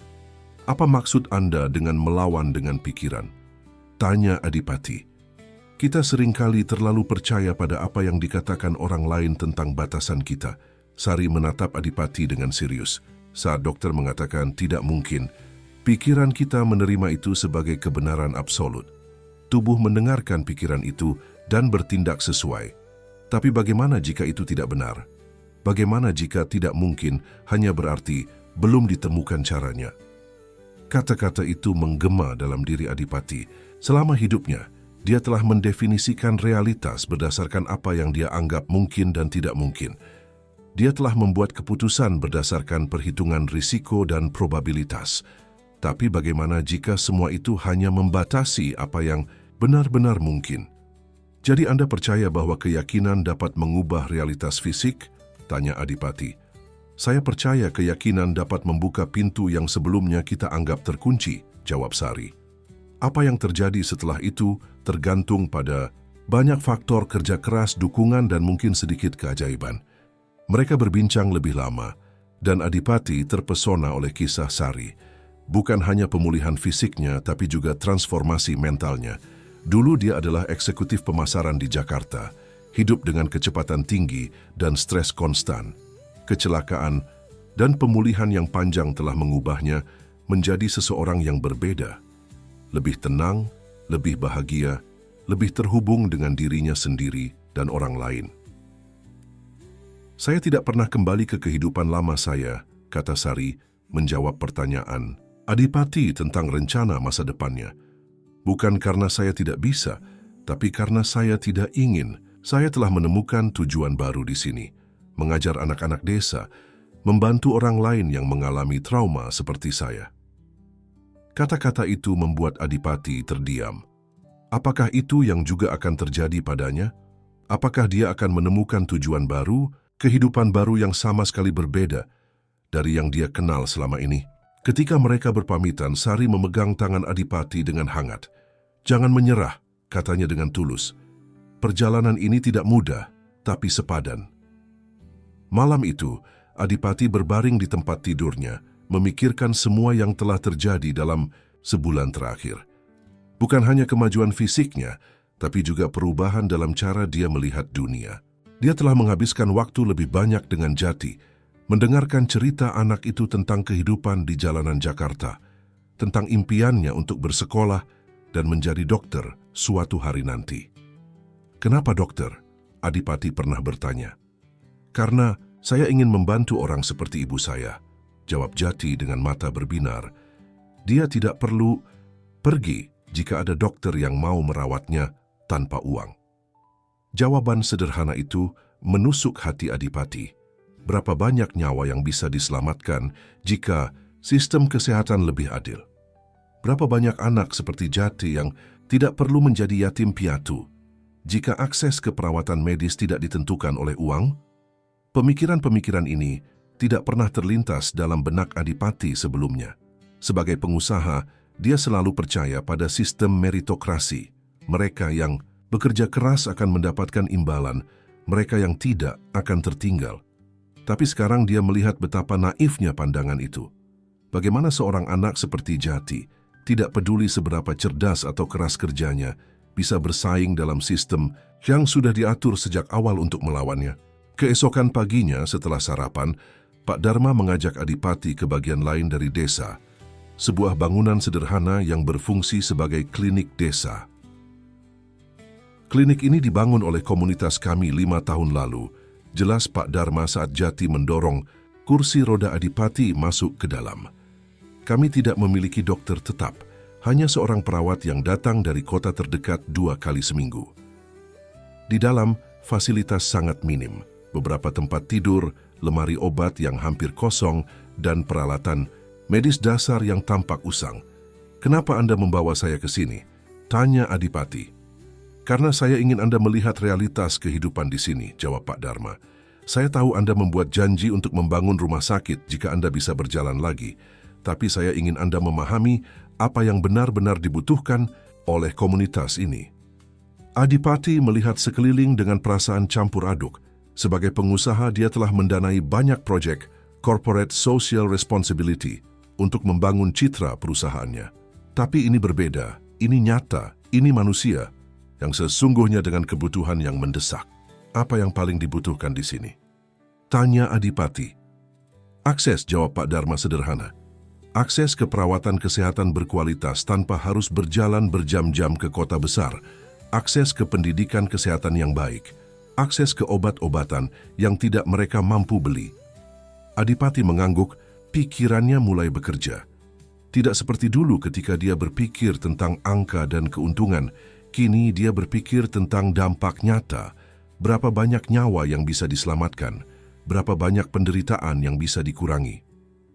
Apa maksud Anda dengan melawan dengan pikiran? Tanya Adipati. Kita seringkali terlalu percaya pada apa yang dikatakan orang lain tentang batasan kita. Sari menatap Adipati dengan serius. Saat dokter mengatakan tidak mungkin, pikiran kita menerima itu sebagai kebenaran absolut. Tubuh mendengarkan pikiran itu dan bertindak sesuai. Tapi bagaimana jika itu tidak benar? Bagaimana jika tidak mungkin hanya berarti belum ditemukan caranya? Kata-kata itu menggema dalam diri Adipati. Selama hidupnya, dia telah mendefinisikan realitas berdasarkan apa yang dia anggap mungkin dan tidak mungkin. Dia telah membuat keputusan berdasarkan perhitungan risiko dan probabilitas. Tapi bagaimana jika semua itu hanya membatasi apa yang benar-benar mungkin? Jadi Anda percaya bahwa keyakinan dapat mengubah realitas fisik? Tanya Adipati. Saya percaya keyakinan dapat membuka pintu yang sebelumnya kita anggap terkunci, jawab Sari. Apa yang terjadi setelah itu tergantung pada banyak faktor kerja keras, dukungan, dan mungkin sedikit keajaiban. Mereka berbincang lebih lama, dan Adipati terpesona oleh kisah Sari. Bukan hanya pemulihan fisiknya, tapi juga transformasi mentalnya. Dulu dia adalah eksekutif pemasaran di Jakarta, hidup dengan kecepatan tinggi dan stres konstan. Kecelakaan dan pemulihan yang panjang telah mengubahnya menjadi seseorang yang berbeda. Lebih tenang, lebih bahagia, lebih terhubung dengan dirinya sendiri dan orang lain. Saya tidak pernah kembali ke kehidupan lama saya, kata Sari, menjawab pertanyaan Adipati tentang rencana masa depannya. Bukan karena saya tidak bisa, tapi karena saya tidak ingin. Saya telah menemukan tujuan baru di sini, mengajar anak-anak desa, membantu orang lain yang mengalami trauma seperti saya. Kata-kata itu membuat Adipati terdiam. Apakah itu yang juga akan terjadi padanya? Apakah dia akan menemukan tujuan baru, kehidupan baru yang sama sekali berbeda dari yang dia kenal selama ini? Ketika mereka berpamitan, Sari memegang tangan Adipati dengan hangat. Jangan menyerah, katanya dengan tulus. Perjalanan ini tidak mudah, tapi sepadan. Malam itu, Adipati berbaring di tempat tidurnya, memikirkan semua yang telah terjadi dalam sebulan terakhir. Bukan hanya kemajuan fisiknya, tapi juga perubahan dalam cara dia melihat dunia. Dia telah menghabiskan waktu lebih banyak dengan Jati, mendengarkan cerita anak itu tentang kehidupan di jalanan Jakarta, tentang impiannya untuk bersekolah dan menjadi dokter suatu hari nanti. Kenapa dokter? Adipati pernah bertanya. Karena saya ingin membantu orang seperti ibu saya, jawab Jati dengan mata berbinar. Dia tidak perlu pergi jika ada dokter yang mau merawatnya tanpa uang. Jawaban sederhana itu menusuk hati Adipati. Berapa banyak nyawa yang bisa diselamatkan jika sistem kesehatan lebih adil? Berapa banyak anak seperti Jati yang tidak perlu menjadi yatim piatu jika akses ke perawatan medis tidak ditentukan oleh uang? Pemikiran-pemikiran ini tidak pernah terlintas dalam benak Adipati sebelumnya. Sebagai pengusaha, dia selalu percaya pada sistem meritokrasi. Mereka yang bekerja keras akan mendapatkan imbalan, mereka yang tidak akan tertinggal. Tapi sekarang dia melihat betapa naifnya pandangan itu. Bagaimana seorang anak seperti Jati, tidak peduli seberapa cerdas atau keras kerjanya, bisa bersaing dalam sistem yang sudah diatur sejak awal untuk melawannya. Keesokan paginya setelah sarapan, Pak Dharma mengajak Adipati ke bagian lain dari desa, sebuah bangunan sederhana yang berfungsi sebagai klinik desa. Klinik ini dibangun oleh komunitas kami 5 tahun lalu, jelas Pak Dharma saat Jati mendorong kursi roda Adipati masuk ke dalam. Kami tidak memiliki dokter tetap, hanya seorang perawat yang datang dari kota terdekat 2 kali seminggu. Di dalam, fasilitas sangat minim. Beberapa tempat tidur, lemari obat yang hampir kosong, dan peralatan medis dasar yang tampak usang. Kenapa Anda membawa saya ke sini? Tanya Adipati. Karena saya ingin Anda melihat realitas kehidupan di sini, jawab Pak Dharma. Saya tahu Anda membuat janji untuk membangun rumah sakit jika Anda bisa berjalan lagi, tapi saya ingin Anda memahami apa yang benar-benar dibutuhkan oleh komunitas ini. Adipati melihat sekeliling dengan perasaan campur aduk. Sebagai pengusaha, dia telah mendanai banyak proyek corporate social responsibility untuk membangun citra perusahaannya. Tapi ini berbeda, ini nyata, ini manusia yang sesungguhnya dengan kebutuhan yang mendesak. Apa yang paling dibutuhkan di sini? Tanya Adipati. Akses, jawab Pak Dharma sederhana. Akses ke perawatan kesehatan berkualitas tanpa harus berjalan berjam-jam ke kota besar. Akses ke pendidikan kesehatan yang baik. Akses ke obat-obatan yang tidak mereka mampu beli. Adipati mengangguk, pikirannya mulai bekerja. Tidak seperti dulu ketika dia berpikir tentang angka dan keuntungan, kini dia berpikir tentang dampak nyata. Berapa banyak nyawa yang bisa diselamatkan, berapa banyak penderitaan yang bisa dikurangi.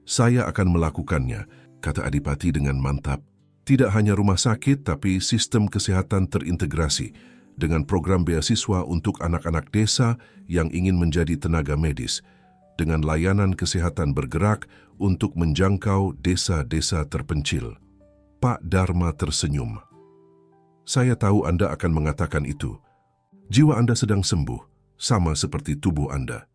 Saya akan melakukannya, kata Adipati dengan mantap. Tidak hanya rumah sakit, tapi sistem kesehatan terintegrasi dengan program beasiswa untuk anak-anak desa yang ingin menjadi tenaga medis, dengan layanan kesehatan bergerak untuk menjangkau desa-desa terpencil. Pak Dharma tersenyum. Saya tahu Anda akan mengatakan itu. Jiwa Anda sedang sembuh, sama seperti tubuh Anda.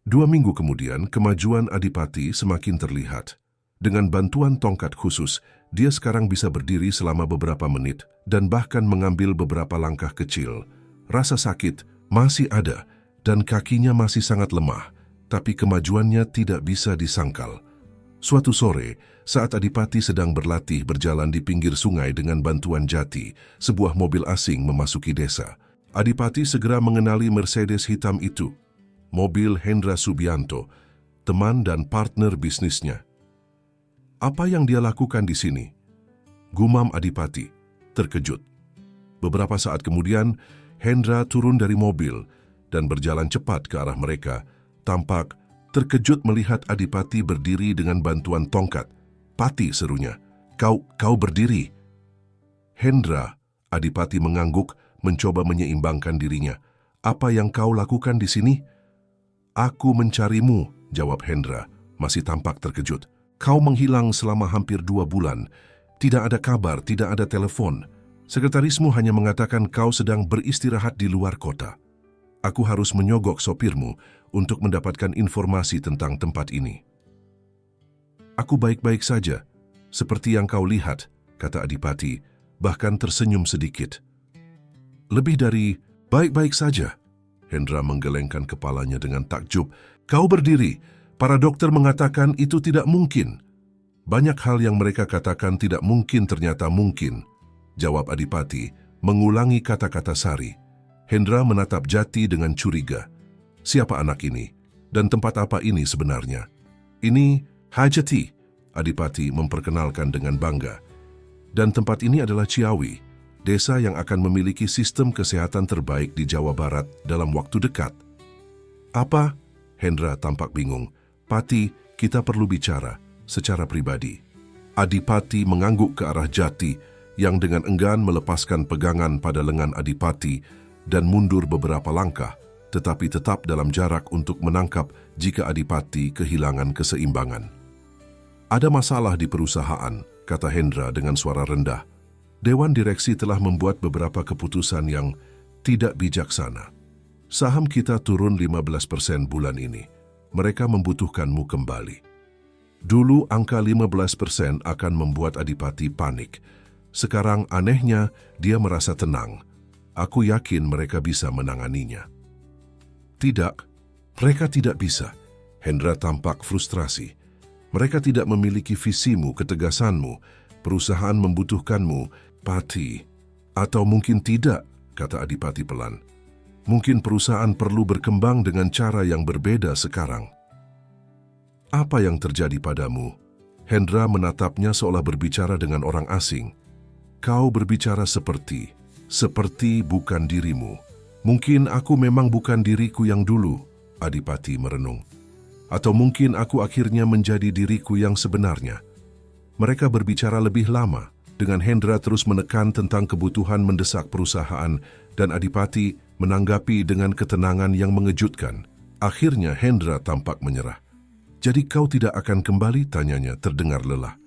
2 minggu kemudian, kemajuan Adipati semakin terlihat. Dengan bantuan tongkat khusus, dia sekarang bisa berdiri selama beberapa menit dan bahkan mengambil beberapa langkah kecil. Rasa sakit masih ada dan kakinya masih sangat lemah, tapi kemajuannya tidak bisa disangkal. Suatu sore, saat Adipati sedang berlatih berjalan di pinggir sungai dengan bantuan Jati, sebuah mobil asing memasuki desa. Adipati segera mengenali Mercedes hitam itu, mobil Hendra Subianto, teman dan partner bisnisnya. Apa yang dia lakukan di sini? Gumam Adipati, terkejut. Beberapa saat kemudian, Hendra turun dari mobil dan berjalan cepat ke arah mereka, tampak terkejut melihat Adipati berdiri dengan bantuan tongkat. Pati, serunya, kau berdiri. Hendra, Adipati mengangguk, mencoba menyeimbangkan dirinya. Apa yang kau lakukan di sini? Aku mencarimu, jawab Hendra, masih tampak terkejut. Kau menghilang selama hampir 2 bulan. Tidak ada kabar, tidak ada telepon. Sekretarismu hanya mengatakan kau sedang beristirahat di luar kota. Aku harus menyogok sopirmu untuk mendapatkan informasi tentang tempat ini. Aku baik-baik saja, seperti yang kau lihat, kata Adipati, bahkan tersenyum sedikit. Lebih dari baik-baik saja, Hendra menggelengkan kepalanya dengan takjub. Kau berdiri. Para dokter mengatakan itu tidak mungkin. Banyak hal yang mereka katakan tidak mungkin ternyata mungkin, jawab Adipati, mengulangi kata-kata Sari. Hendra menatap Jati dengan curiga. Siapa anak ini? Dan tempat apa ini sebenarnya? Ini Hajati, Adipati memperkenalkan dengan bangga. Dan tempat ini adalah Ciawi, desa yang akan memiliki sistem kesehatan terbaik di Jawa Barat dalam waktu dekat. Apa? Hendra tampak bingung. Pati, kita perlu bicara secara pribadi. Adipati mengangguk ke arah Jati yang dengan enggan melepaskan pegangan pada lengan Adipati dan mundur beberapa langkah, tetapi tetap dalam jarak untuk menangkap jika Adipati kehilangan keseimbangan. Ada masalah di perusahaan, kata Hendra dengan suara rendah. Dewan direksi telah membuat beberapa keputusan yang tidak bijaksana. Saham kita turun 15% bulan ini. Mereka membutuhkanmu kembali. Dulu angka 15% akan membuat Adipati panik. Sekarang anehnya dia merasa tenang. Aku yakin mereka bisa menanganinya. Tidak, mereka tidak bisa. Hendra tampak frustrasi. Mereka tidak memiliki visimu, ketegasanmu. Perusahaan membutuhkanmu, Pati. Atau mungkin tidak, kata Adipati pelan. Mungkin perusahaan perlu berkembang dengan cara yang berbeda sekarang. Apa yang terjadi padamu? Hendra menatapnya seolah berbicara dengan orang asing. Kau berbicara seperti bukan dirimu. Mungkin aku memang bukan diriku yang dulu, Adipati merenung. Atau mungkin aku akhirnya menjadi diriku yang sebenarnya. Mereka berbicara lebih lama, dengan Hendra terus menekan tentang kebutuhan mendesak perusahaan dan Adipati menanggapi dengan ketenangan yang mengejutkan. Akhirnya Hendra tampak menyerah. "Jadi kau tidak akan kembali?" tanyanya terdengar lelah.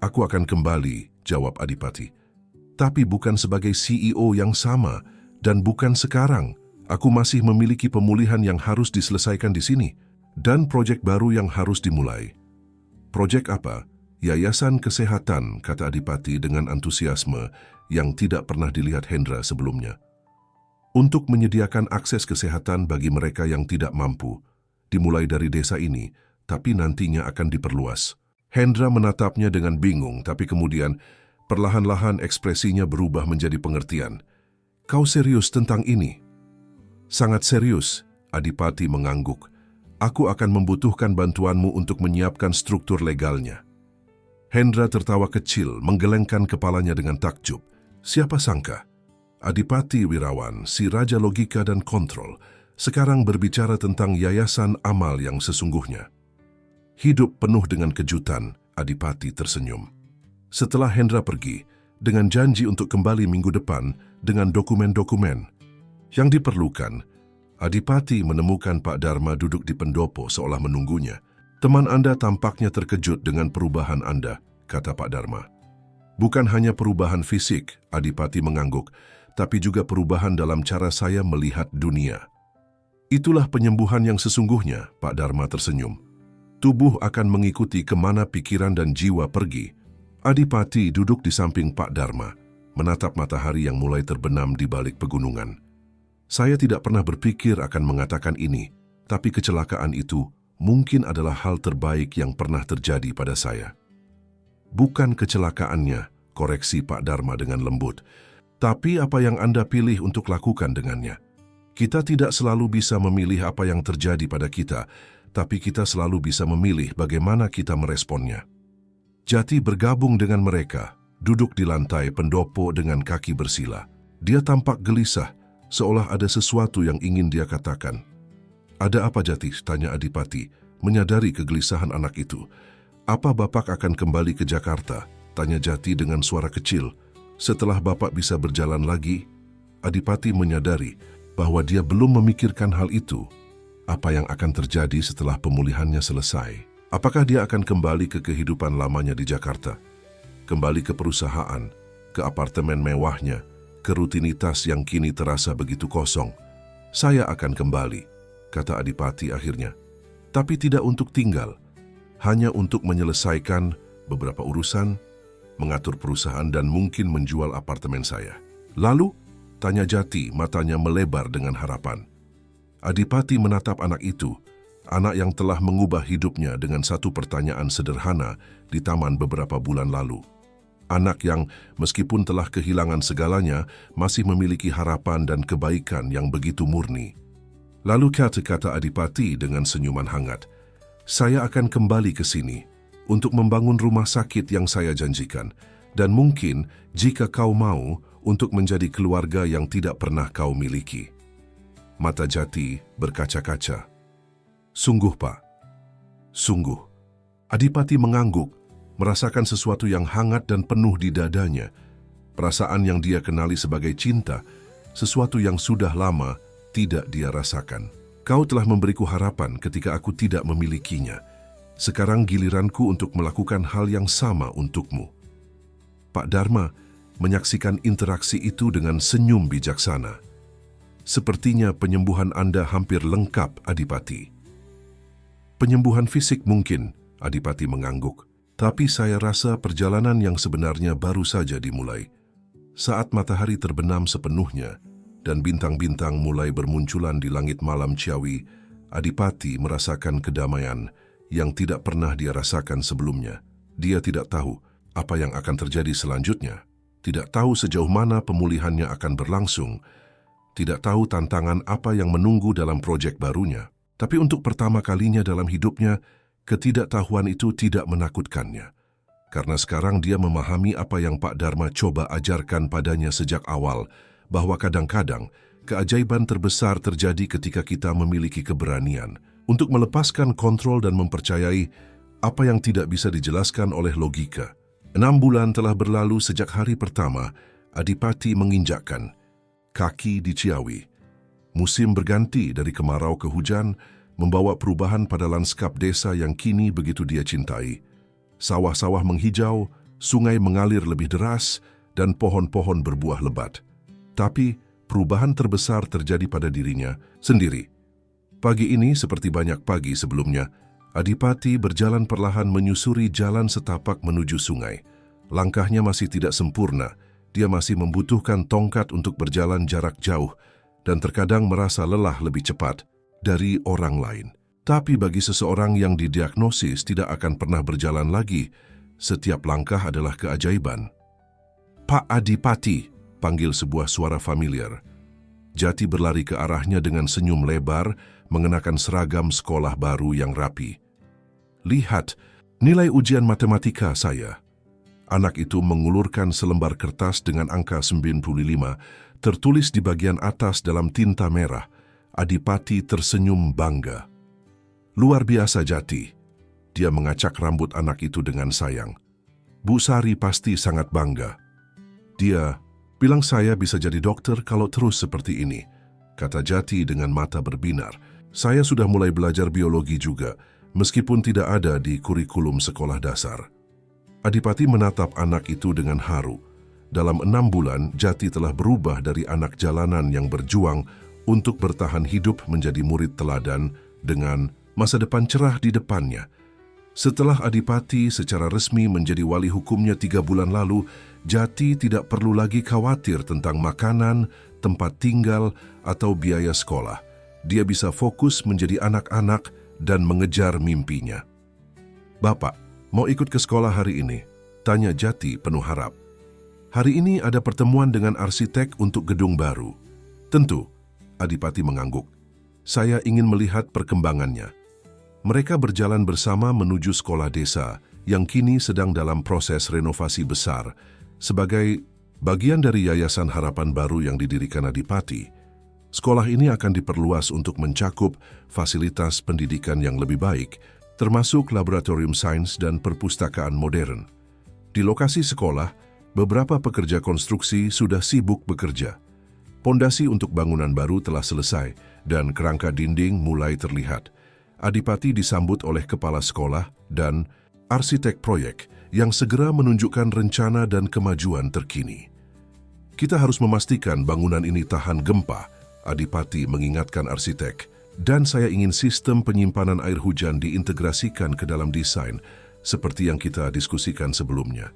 "Aku akan kembali," jawab Adipati. "Tapi bukan sebagai CEO yang sama dan bukan sekarang. Aku masih memiliki pemulihan yang harus diselesaikan di sini dan proyek baru yang harus dimulai." "Proyek apa?" "Yayasan Kesehatan," kata Adipati dengan antusiasme yang tidak pernah dilihat Hendra sebelumnya. "Untuk menyediakan akses kesehatan bagi mereka yang tidak mampu, dimulai dari desa ini, tapi nantinya akan diperluas." Hendra menatapnya dengan bingung, tapi kemudian perlahan-lahan ekspresinya berubah menjadi pengertian. "Kau serius tentang ini?" "Sangat serius," Adipati mengangguk. "Aku akan membutuhkan bantuanmu untuk menyiapkan struktur legalnya." Hendra tertawa kecil, menggelengkan kepalanya dengan takjub. Siapa sangka Adipati Wirawan, si raja logika dan kontrol, sekarang berbicara tentang yayasan amal yang sesungguhnya. Hidup penuh dengan kejutan, Adipati tersenyum. Setelah Hendra pergi, dengan janji untuk kembali minggu depan dengan dokumen-dokumen yang diperlukan, Adipati menemukan Pak Dharma duduk di pendopo seolah menunggunya. "Teman Anda tampaknya terkejut dengan perubahan Anda," kata Pak Dharma. "Bukan hanya perubahan fisik," Adipati mengangguk, "tapi juga perubahan dalam cara saya melihat dunia." "Itulah penyembuhan yang sesungguhnya," Pak Dharma tersenyum. "Tubuh akan mengikuti kemana pikiran dan jiwa pergi." Adipati duduk di samping Pak Dharma, menatap matahari yang mulai terbenam di balik pegunungan. "Saya tidak pernah berpikir akan mengatakan ini, tapi kecelakaan itu mungkin adalah hal terbaik yang pernah terjadi pada saya." "Bukan kecelakaannya," koreksi Pak Dharma dengan lembut, "tapi apa yang Anda pilih untuk lakukan dengannya. Kita tidak selalu bisa memilih apa yang terjadi pada kita, tapi kita selalu bisa memilih bagaimana kita meresponnya." Jati bergabung dengan mereka, duduk di lantai pendopo dengan kaki bersila. Dia tampak gelisah, seolah ada sesuatu yang ingin dia katakan. "Ada apa, Jati?" tanya Adipati, menyadari kegelisahan anak itu. "Apa Bapak akan kembali ke Jakarta?" tanya Jati dengan suara kecil. "Setelah Bapak bisa berjalan lagi?" Adipati menyadari bahwa dia belum memikirkan hal itu. Apa yang akan terjadi setelah pemulihannya selesai? Apakah dia akan kembali ke kehidupan lamanya di Jakarta? Kembali ke perusahaan, ke apartemen mewahnya, ke rutinitas yang kini terasa begitu kosong. "Saya akan kembali," kata Adipati akhirnya. "Tapi tidak untuk tinggal, hanya untuk menyelesaikan beberapa urusan, mengatur perusahaan dan mungkin menjual apartemen saya." "Lalu?" tanya Jati, matanya melebar dengan harapan. Adipati menatap anak itu, anak yang telah mengubah hidupnya dengan satu pertanyaan sederhana di taman beberapa bulan lalu. Anak yang meskipun telah kehilangan segalanya, masih memiliki harapan dan kebaikan yang begitu murni. Lalu kata-kata Adipati dengan senyuman hangat, "Saya akan kembali ke sini untuk membangun rumah sakit yang saya janjikan, dan mungkin jika kau mau, untuk menjadi keluarga yang tidak pernah kau miliki." Mata Jati berkaca-kaca. "Sungguh, Pak. Sungguh." Adipati mengangguk, merasakan sesuatu yang hangat dan penuh di dadanya. Perasaan yang dia kenali sebagai cinta, sesuatu yang sudah lama tidak dia rasakan. "Kau telah memberiku harapan ketika aku tidak memilikinya. Sekarang giliranku untuk melakukan hal yang sama untukmu." Pak Dharma menyaksikan interaksi itu dengan senyum bijaksana. "Sepertinya penyembuhan Anda hampir lengkap, Adipati." "Penyembuhan fisik mungkin," Adipati mengangguk. "Tapi saya rasa perjalanan yang sebenarnya baru saja dimulai." Saat matahari terbenam sepenuhnya dan bintang-bintang mulai bermunculan di langit malam Ciawi, Adipati merasakan kedamaian yang tidak pernah dia rasakan sebelumnya. Dia tidak tahu apa yang akan terjadi selanjutnya, tidak tahu sejauh mana pemulihannya akan berlangsung, tidak tahu tantangan apa yang menunggu dalam proyek barunya. Tapi untuk pertama kalinya dalam hidupnya, ketidaktahuan itu tidak menakutkannya. Karena sekarang dia memahami apa yang Pak Dharma coba ajarkan padanya sejak awal, bahwa kadang-kadang keajaiban terbesar terjadi ketika kita memiliki keberanian untuk melepaskan kontrol dan mempercayai apa yang tidak bisa dijelaskan oleh logika. 6 bulan telah berlalu sejak hari pertama Adipati menginjakkan kaki di Ciawi. Musim berganti dari kemarau ke hujan, membawa perubahan pada lanskap desa yang kini begitu dia cintai. Sawah-sawah menghijau, sungai mengalir lebih deras, dan pohon-pohon berbuah lebat. Tapi perubahan terbesar terjadi pada dirinya sendiri. Pagi ini, seperti banyak pagi sebelumnya, Adipati berjalan perlahan menyusuri jalan setapak menuju sungai. Langkahnya masih tidak sempurna, dia masih membutuhkan tongkat untuk berjalan jarak jauh dan terkadang merasa lelah lebih cepat dari orang lain. Tapi bagi seseorang yang didiagnosis tidak akan pernah berjalan lagi, setiap langkah adalah keajaiban. "Pak Adipati," panggil sebuah suara familiar. Jati berlari ke arahnya dengan senyum lebar, mengenakan seragam sekolah baru yang rapi. "Lihat, nilai ujian matematika saya." Anak itu mengulurkan selembar kertas dengan angka 95, tertulis di bagian atas dalam tinta merah. Adipati tersenyum bangga. "Luar biasa, Jati." Dia mengacak rambut anak itu dengan sayang. "Bu Sari pasti sangat bangga." "Dia bilang saya bisa jadi dokter kalau terus seperti ini," kata Jati dengan mata berbinar. "Saya sudah mulai belajar biologi juga, meskipun tidak ada di kurikulum sekolah dasar." Adipati menatap anak itu dengan haru. Dalam 6 bulan, Jati telah berubah dari anak jalanan yang berjuang untuk bertahan hidup menjadi murid teladan dengan masa depan cerah di depannya. Setelah Adipati secara resmi menjadi wali hukumnya 3 bulan lalu, Jati tidak perlu lagi khawatir tentang makanan, tempat tinggal, atau biaya sekolah. Dia bisa fokus menjadi anak-anak dan mengejar mimpinya. "Bapak, mau ikut ke sekolah hari ini?" tanya Jati penuh harap. "Hari ini ada pertemuan dengan arsitek untuk gedung baru." "Tentu," Adipati mengangguk. "Saya ingin melihat perkembangannya." Mereka berjalan bersama menuju sekolah desa yang kini sedang dalam proses renovasi besar. Sebagai bagian dari Yayasan Harapan Baru yang didirikan Adipati, sekolah ini akan diperluas untuk mencakup fasilitas pendidikan yang lebih baik, termasuk laboratorium sains dan perpustakaan modern. Di lokasi sekolah, beberapa pekerja konstruksi sudah sibuk bekerja. Pondasi untuk bangunan baru telah selesai dan kerangka dinding mulai terlihat. Adipati disambut oleh kepala sekolah dan arsitek proyek yang segera menunjukkan rencana dan kemajuan terkini. "Kita harus memastikan bangunan ini tahan gempa," Adipati mengingatkan arsitek. "Dan saya ingin sistem penyimpanan air hujan diintegrasikan ke dalam desain, seperti yang kita diskusikan sebelumnya."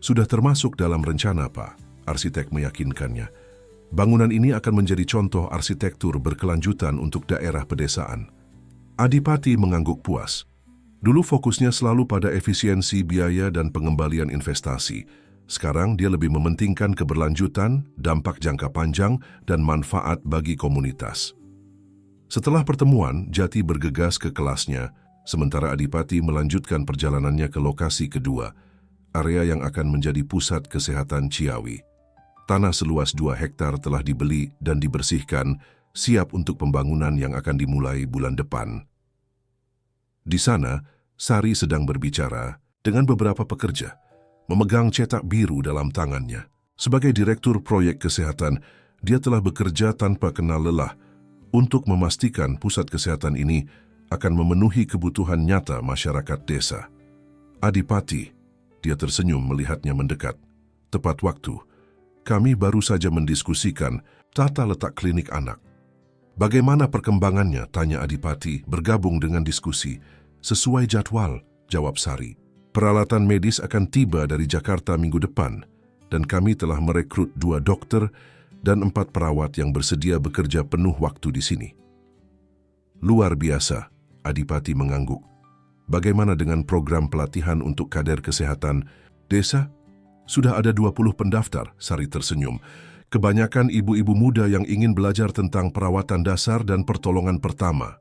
"Sudah termasuk dalam rencana, Pak," arsitek meyakinkannya. "Bangunan ini akan menjadi contoh arsitektur berkelanjutan untuk daerah pedesaan." Adipati mengangguk puas. Dulu fokusnya selalu pada efisiensi biaya dan pengembalian investasi. Sekarang dia lebih mementingkan keberlanjutan, dampak jangka panjang, dan manfaat bagi komunitas. Setelah pertemuan, Jati bergegas ke kelasnya, sementara Adipati melanjutkan perjalanannya ke lokasi kedua, area yang akan menjadi pusat kesehatan Ciawi. Tanah seluas 2 hektar telah dibeli dan dibersihkan, siap untuk pembangunan yang akan dimulai bulan depan. Di sana, Sari sedang berbicara dengan beberapa pekerja, memegang cetak biru dalam tangannya. Sebagai direktur proyek kesehatan, dia telah bekerja tanpa kenal lelah untuk memastikan pusat kesehatan ini akan memenuhi kebutuhan nyata masyarakat desa. "Adipati," dia tersenyum melihatnya mendekat. "Tepat waktu. Kami baru saja mendiskusikan tata letak klinik anak." "Bagaimana perkembangannya?" tanya Adipati, bergabung dengan diskusi. "Sesuai jadwal," jawab Sari. "Peralatan medis akan tiba dari Jakarta minggu depan, dan kami telah merekrut 2 dokter dan 4 perawat yang bersedia bekerja penuh waktu di sini." "Luar biasa," Adipati mengangguk. "Bagaimana dengan program pelatihan untuk kader kesehatan desa?" "Sudah ada 20 pendaftar," Sari tersenyum. "Kebanyakan ibu-ibu muda yang ingin belajar tentang perawatan dasar dan pertolongan pertama."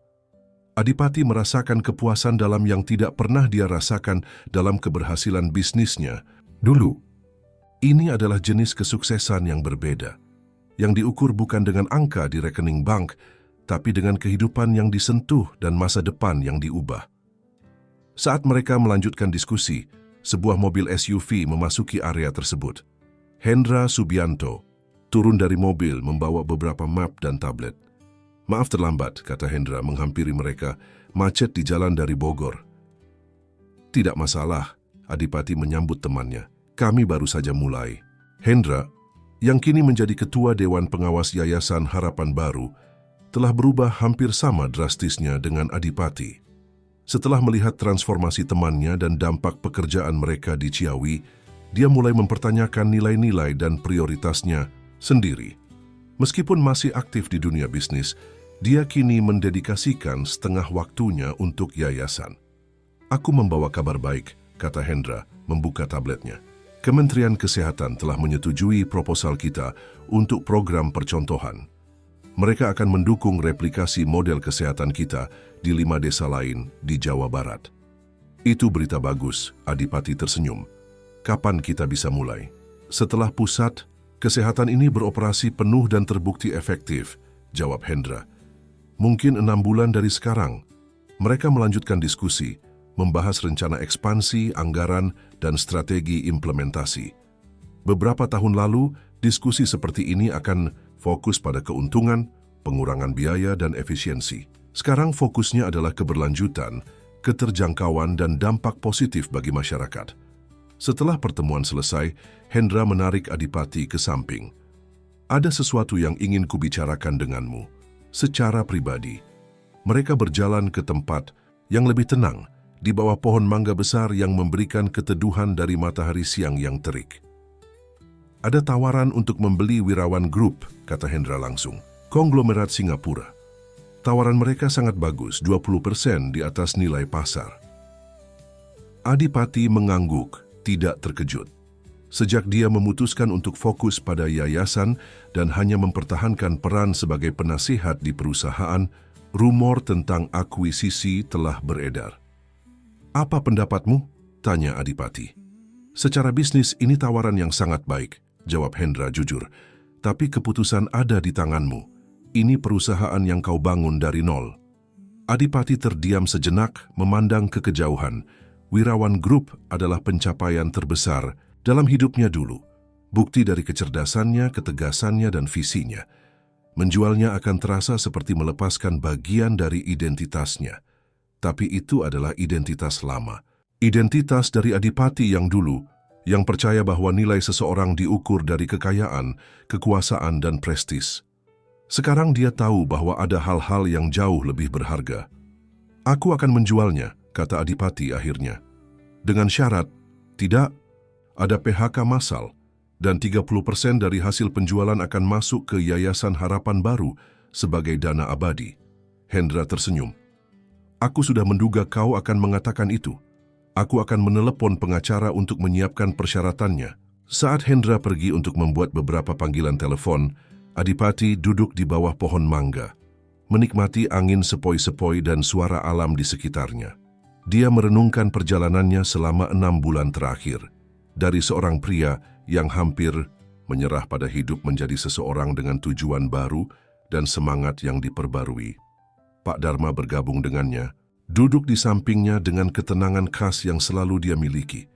Adipati merasakan kepuasan dalam yang tidak pernah dia rasakan dalam keberhasilan bisnisnya dulu. Ini adalah jenis kesuksesan yang berbeda, yang diukur bukan dengan angka di rekening bank, tapi dengan kehidupan yang disentuh dan masa depan yang diubah. Saat mereka melanjutkan diskusi, sebuah mobil SUV memasuki area tersebut. Hendra Subianto turun dari mobil membawa beberapa map dan tablet. "Maaf terlambat," kata Hendra menghampiri mereka. "Macet di jalan dari Bogor." "Tidak masalah," Adipati menyambut temannya. "Kami baru saja mulai." Hendra, yang kini menjadi ketua Dewan Pengawas Yayasan Harapan Baru, telah berubah hampir sama drastisnya dengan Adipati. Setelah melihat transformasi temannya dan dampak pekerjaan mereka di Ciawi, dia mulai mempertanyakan nilai-nilai dan prioritasnya sendiri. Meskipun masih aktif di dunia bisnis, dia kini mendedikasikan setengah waktunya untuk yayasan. "Aku membawa kabar baik," kata Hendra, membuka tabletnya. "Kementerian Kesehatan telah menyetujui proposal kita untuk program percontohan. Mereka akan mendukung replikasi model kesehatan kita di 5 desa lain di Jawa Barat." "Itu berita bagus," Adipati tersenyum. "Kapan kita bisa mulai?" "Setelah pusat kesehatan ini beroperasi penuh dan terbukti efektif," jawab Hendra. "Mungkin 6 bulan dari sekarang." Mereka melanjutkan diskusi, membahas rencana ekspansi, anggaran, dan strategi implementasi. Beberapa tahun lalu, diskusi seperti ini akan fokus pada keuntungan, pengurangan biaya, dan efisiensi. Sekarang fokusnya adalah keberlanjutan, keterjangkauan, dan dampak positif bagi masyarakat. Setelah pertemuan selesai, Hendra menarik Adipati ke samping. "Ada sesuatu yang ingin kubicarakan denganmu, secara pribadi." Mereka berjalan ke tempat yang lebih tenang, di bawah pohon mangga besar yang memberikan keteduhan dari matahari siang yang terik. "Ada tawaran untuk membeli Wirawan Group," kata Hendra langsung. "Konglomerat Singapura. Tawaran mereka sangat bagus, 20% di atas nilai pasar." Adipati mengangguk, tidak terkejut. Sejak dia memutuskan untuk fokus pada yayasan dan hanya mempertahankan peran sebagai penasihat di perusahaan, rumor tentang akuisisi telah beredar. "Apa pendapatmu?" tanya Adipati. "Secara bisnis ini tawaran yang sangat baik," jawab Hendra jujur. "Tapi keputusan ada di tanganmu. Ini perusahaan yang kau bangun dari nol." Adipati terdiam sejenak, memandang ke kejauhan. Wirawan Group adalah pencapaian terbesar dalam hidupnya dulu. Bukti dari kecerdasannya, ketegasannya, dan visinya. Menjualnya akan terasa seperti melepaskan bagian dari identitasnya. Tapi itu adalah identitas lama. Identitas dari Adipati yang dulu, yang percaya bahwa nilai seseorang diukur dari kekayaan, kekuasaan, dan prestis. Sekarang dia tahu bahwa ada hal-hal yang jauh lebih berharga. "Aku akan menjualnya," kata Adipati akhirnya. "Dengan syarat, tidak ada PHK massal, dan 30% dari hasil penjualan akan masuk ke Yayasan Harapan Baru sebagai dana abadi." Hendra tersenyum. "Aku sudah menduga kau akan mengatakan itu. Aku akan menelepon pengacara untuk menyiapkan persyaratannya." Saat Hendra pergi untuk membuat beberapa panggilan telepon, Adipati duduk di bawah pohon mangga, menikmati angin sepoi-sepoi dan suara alam di sekitarnya. Dia merenungkan perjalanannya selama 6 bulan terakhir, dari seorang pria yang hampir menyerah pada hidup menjadi seseorang dengan tujuan baru dan semangat yang diperbarui. Pak Dharma bergabung dengannya, duduk di sampingnya dengan ketenangan khas yang selalu dia miliki.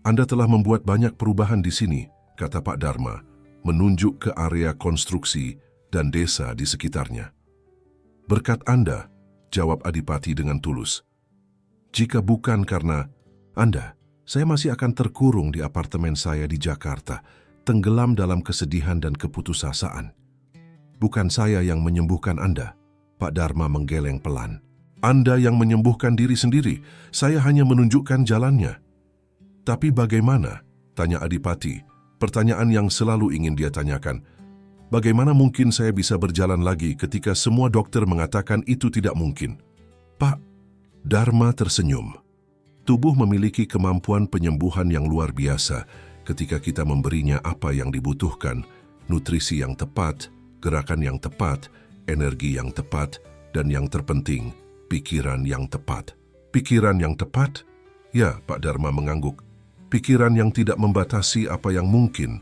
"Anda telah membuat banyak perubahan di sini," kata Pak Dharma, menunjuk ke area konstruksi dan desa di sekitarnya. "Berkat Anda," jawab Adipati dengan tulus. "Jika bukan karena Anda, saya masih akan terkurung di apartemen saya di Jakarta, tenggelam dalam kesedihan dan keputusasaan." "Bukan saya yang menyembuhkan Anda," Pak Dharma menggeleng pelan. "Anda yang menyembuhkan diri sendiri, saya hanya menunjukkan jalannya." "Tapi bagaimana?" tanya Adipati, pertanyaan yang selalu ingin dia tanyakan. "Bagaimana mungkin saya bisa berjalan lagi ketika semua dokter mengatakan itu tidak mungkin?" "Pak," Dharma tersenyum. "Tubuh memiliki kemampuan penyembuhan yang luar biasa ketika kita memberinya apa yang dibutuhkan, nutrisi yang tepat, gerakan yang tepat, energi yang tepat, dan yang terpenting, pikiran yang tepat." "Pikiran yang tepat?" "Ya," Pak Dharma mengangguk. "Pikiran yang tidak membatasi apa yang mungkin,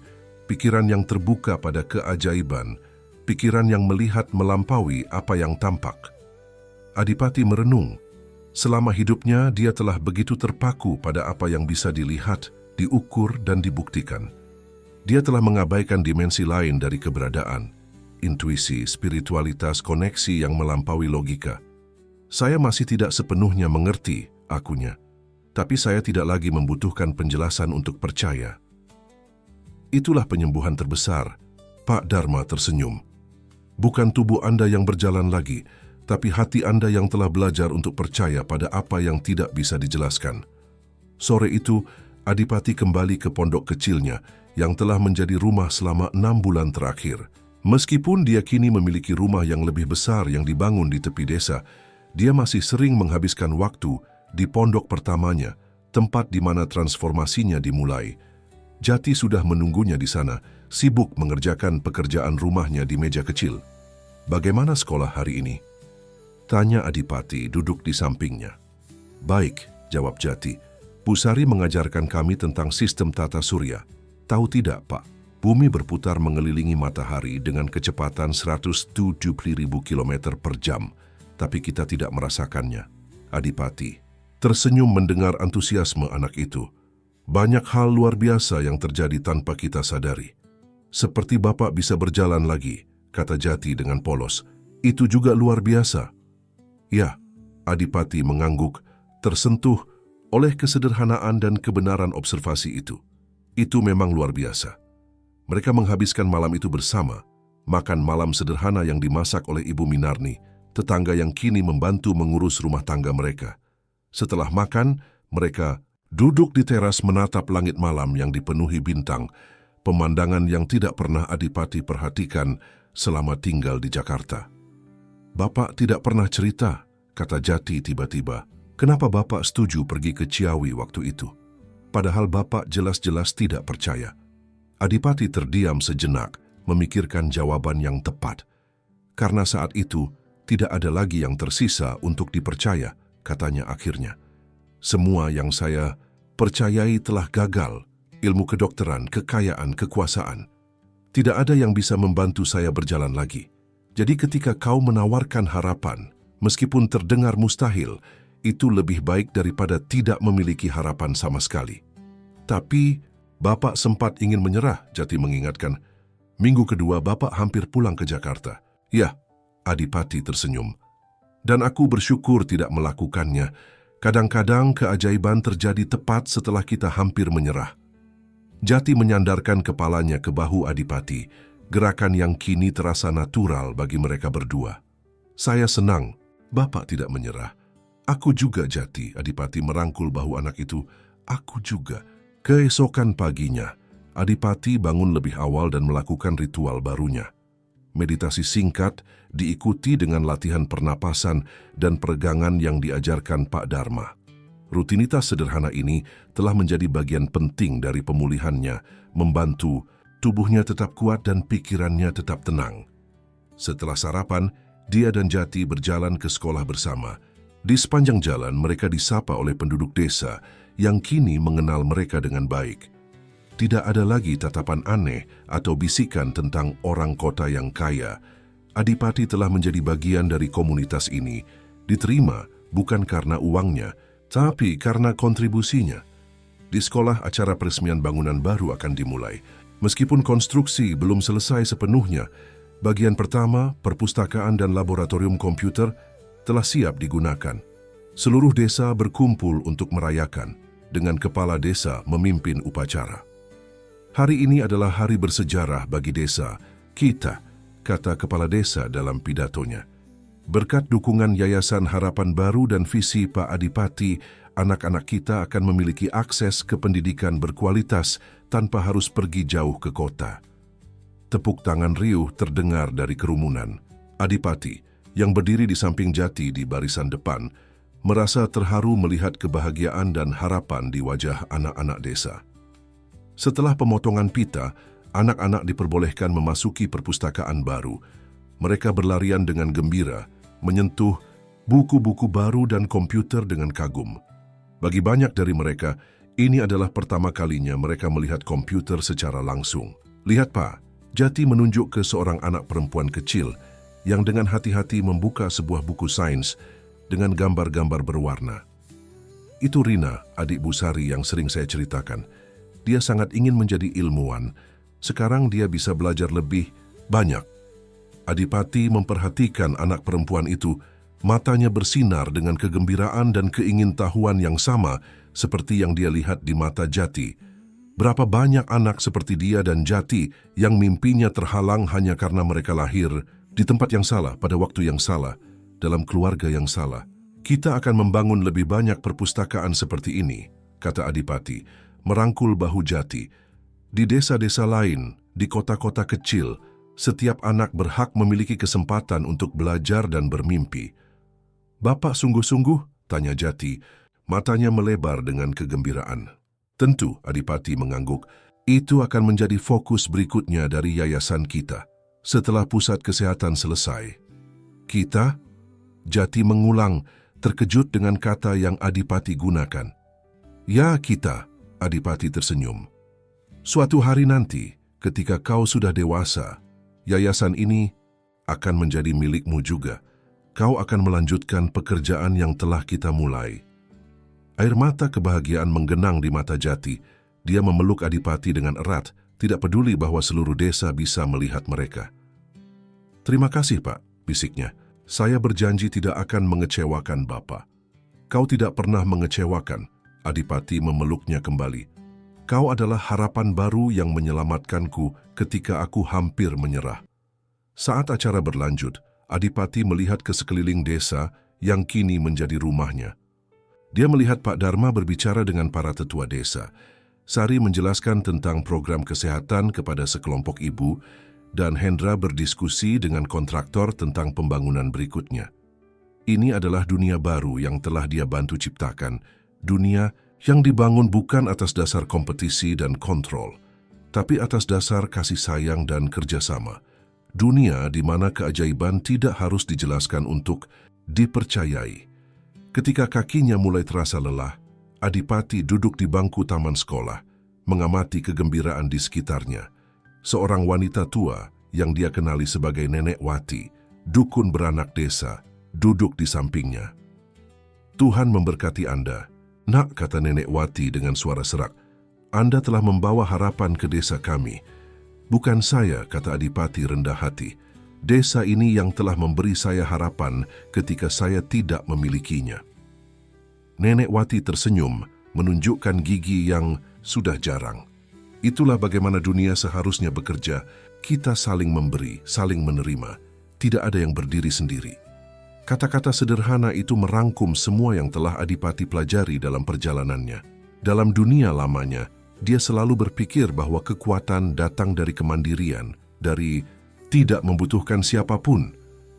pikiran yang terbuka pada keajaiban, pikiran yang melihat melampaui apa yang tampak." Adipati merenung. Selama hidupnya, dia telah begitu terpaku pada apa yang bisa dilihat, diukur, dan dibuktikan. Dia telah mengabaikan dimensi lain dari keberadaan, intuisi, spiritualitas, koneksi yang melampaui logika. Saya masih tidak sepenuhnya mengerti, akunya. Tapi saya tidak lagi membutuhkan penjelasan untuk percaya. Itulah penyembuhan terbesar. Pak Dharma tersenyum. Bukan tubuh Anda yang berjalan lagi, tapi hati Anda yang telah belajar untuk percaya pada apa yang tidak bisa dijelaskan. Sore itu, Adipati kembali ke pondok kecilnya yang telah menjadi rumah selama 6 bulan terakhir. Meskipun dia kini memiliki rumah yang lebih besar yang dibangun di tepi desa, dia masih sering menghabiskan waktu di pondok pertamanya, tempat di mana transformasinya dimulai. Jati sudah menunggunya di sana, sibuk mengerjakan pekerjaan rumahnya di meja kecil. "Bagaimana sekolah hari ini?" tanya Adipati duduk di sampingnya. "Baik," jawab Jati. "Pusari mengajarkan kami tentang sistem tata surya. Tahu tidak, Pak? Bumi berputar mengelilingi matahari dengan kecepatan 170.000 km per jam, tapi kita tidak merasakannya." Adipati tersenyum mendengar antusiasme anak itu. "Banyak hal luar biasa yang terjadi tanpa kita sadari. Seperti Bapak bisa berjalan lagi," kata Jati dengan polos. "Itu juga luar biasa." "Ya," Adipati mengangguk, tersentuh oleh kesederhanaan dan kebenaran observasi itu. "Itu memang luar biasa." Mereka menghabiskan malam itu bersama, makan malam sederhana yang dimasak oleh Ibu Minarni, tetangga yang kini membantu mengurus rumah tangga mereka. Setelah makan, mereka duduk di teras menatap langit malam yang dipenuhi bintang, pemandangan yang tidak pernah Adipati perhatikan selama tinggal di Jakarta. "Bapak tidak pernah cerita," kata Jati tiba-tiba. "Kenapa Bapak setuju pergi ke Ciawi waktu itu? Padahal Bapak jelas-jelas tidak percaya." Adipati terdiam sejenak, memikirkan jawaban yang tepat. "Karena saat itu, tidak ada lagi yang tersisa untuk dipercaya," katanya akhirnya. "Semua yang saya percayai telah gagal, ilmu kedokteran, kekayaan, kekuasaan. Tidak ada yang bisa membantu saya berjalan lagi. Jadi ketika kau menawarkan harapan, meskipun terdengar mustahil, itu lebih baik daripada tidak memiliki harapan sama sekali." "Tapi, Bapak sempat ingin menyerah," Jati mengingatkan. "Minggu kedua Bapak hampir pulang ke Jakarta." "Ya," Adipati tersenyum. "Dan aku bersyukur tidak melakukannya. Kadang-kadang keajaiban terjadi tepat setelah kita hampir menyerah." Jati menyandarkan kepalanya ke bahu Adipati, gerakan yang kini terasa natural bagi mereka berdua. "Saya senang Bapak tidak menyerah." "Aku juga, Jati," Adipati merangkul bahu anak itu. "Aku juga." Keesokan paginya, Adipati bangun lebih awal dan melakukan ritual barunya. Meditasi singkat diikuti dengan latihan pernapasan dan peregangan yang diajarkan Pak Dharma. Rutinitas sederhana ini telah menjadi bagian penting dari pemulihannya, membantu tubuhnya tetap kuat dan pikirannya tetap tenang. Setelah sarapan, dia dan Jati berjalan ke sekolah bersama. Di sepanjang jalan, mereka disapa oleh penduduk desa yang kini mengenal mereka dengan baik. Tidak ada lagi tatapan aneh atau bisikan tentang orang kota yang kaya. Adipati telah menjadi bagian dari komunitas ini, diterima bukan karena uangnya, tapi karena kontribusinya. Di sekolah, acara peresmian bangunan baru akan dimulai. Meskipun konstruksi belum selesai sepenuhnya, bagian pertama, perpustakaan dan laboratorium komputer, telah siap digunakan. Seluruh desa berkumpul untuk merayakan, dengan kepala desa memimpin upacara. "Hari ini adalah hari bersejarah bagi desa kita," kata kepala desa dalam pidatonya. "Berkat dukungan Yayasan Harapan Baru dan visi Pak Adipati, anak-anak kita akan memiliki akses ke pendidikan berkualitas tanpa harus pergi jauh ke kota." Tepuk tangan riuh terdengar dari kerumunan. Adipati, yang berdiri di samping Jati di barisan depan, merasa terharu melihat kebahagiaan dan harapan di wajah anak-anak desa. Setelah pemotongan pita, anak-anak diperbolehkan memasuki perpustakaan baru. Mereka berlarian dengan gembira, menyentuh buku-buku baru dan komputer dengan kagum. Bagi banyak dari mereka, ini adalah pertama kalinya mereka melihat komputer secara langsung. "Lihat, Pak," Jati menunjuk ke seorang anak perempuan kecil yang dengan hati-hati membuka sebuah buku sains. dengan gambar-gambar berwarna. Itu Rina, adik Bu Sari yang sering saya ceritakan. Dia sangat ingin menjadi ilmuwan. Sekarang dia bisa belajar lebih banyak. Adipati memperhatikan anak perempuan itu. Matanya bersinar dengan kegembiraan dan keingintahuan yang sama seperti yang dia lihat di mata Jati. Berapa banyak anak seperti dia dan Jati yang mimpinya terhalang hanya karena mereka lahir di tempat yang salah pada waktu yang salah, dalam keluarga yang salah. Kita akan membangun lebih banyak perpustakaan seperti ini, kata Adipati, merangkul bahu Jati. Di desa-desa lain, di kota-kota kecil, setiap anak berhak memiliki kesempatan untuk belajar dan bermimpi. Bapak sungguh-sungguh? Tanya Jati, matanya melebar dengan kegembiraan. Tentu, Adipati mengangguk. Itu akan menjadi fokus berikutnya dari yayasan kita. Setelah pusat kesehatan selesai. Kita? Jati mengulang, terkejut dengan kata yang Adipati gunakan. Ya, kita, Adipati tersenyum. Suatu hari nanti, ketika kau sudah dewasa, yayasan ini akan menjadi milikmu juga. Kau akan melanjutkan pekerjaan yang telah kita mulai. Air mata kebahagiaan menggenang di mata Jati. Dia memeluk Adipati dengan erat, tidak peduli bahwa seluruh desa bisa melihat mereka. Terima kasih, Pak, bisiknya. Saya berjanji tidak akan mengecewakan Bapak. Kau tidak pernah mengecewakan. Adipati memeluknya kembali. Kau adalah harapan baru yang menyelamatkanku ketika aku hampir menyerah. Saat acara berlanjut, Adipati melihat ke sekeliling desa yang kini menjadi rumahnya. Dia melihat Pak Dharma berbicara dengan para tetua desa. Sari menjelaskan tentang program kesehatan kepada sekelompok ibu, dan Hendra berdiskusi dengan kontraktor tentang pembangunan berikutnya. Ini adalah dunia baru yang telah dia bantu ciptakan, dunia yang dibangun bukan atas dasar kompetisi dan kontrol, tapi atas dasar kasih sayang dan kerjasama. Dunia di mana keajaiban tidak harus dijelaskan untuk dipercayai. Ketika kakinya mulai terasa lelah, Adipati duduk di bangku taman sekolah, mengamati kegembiraan di sekitarnya. Seorang wanita tua yang dia kenali sebagai Nenek Wati, dukun beranak desa, duduk di sampingnya. Tuhan memberkati Anda, Nak, kata Nenek Wati dengan suara serak. Anda telah membawa harapan ke desa kami. Bukan saya, kata Adipati rendah hati. Desa ini yang telah memberi saya harapan ketika saya tidak memilikinya. Nenek Wati tersenyum, menunjukkan gigi yang sudah jarang. Itulah bagaimana dunia seharusnya bekerja. Kita saling memberi, saling menerima. Tidak ada yang berdiri sendiri. Kata-kata sederhana itu merangkum semua yang telah Adipati pelajari dalam perjalanannya. Dalam dunia lamanya, dia selalu berpikir bahwa kekuatan datang dari kemandirian, dari tidak membutuhkan siapapun.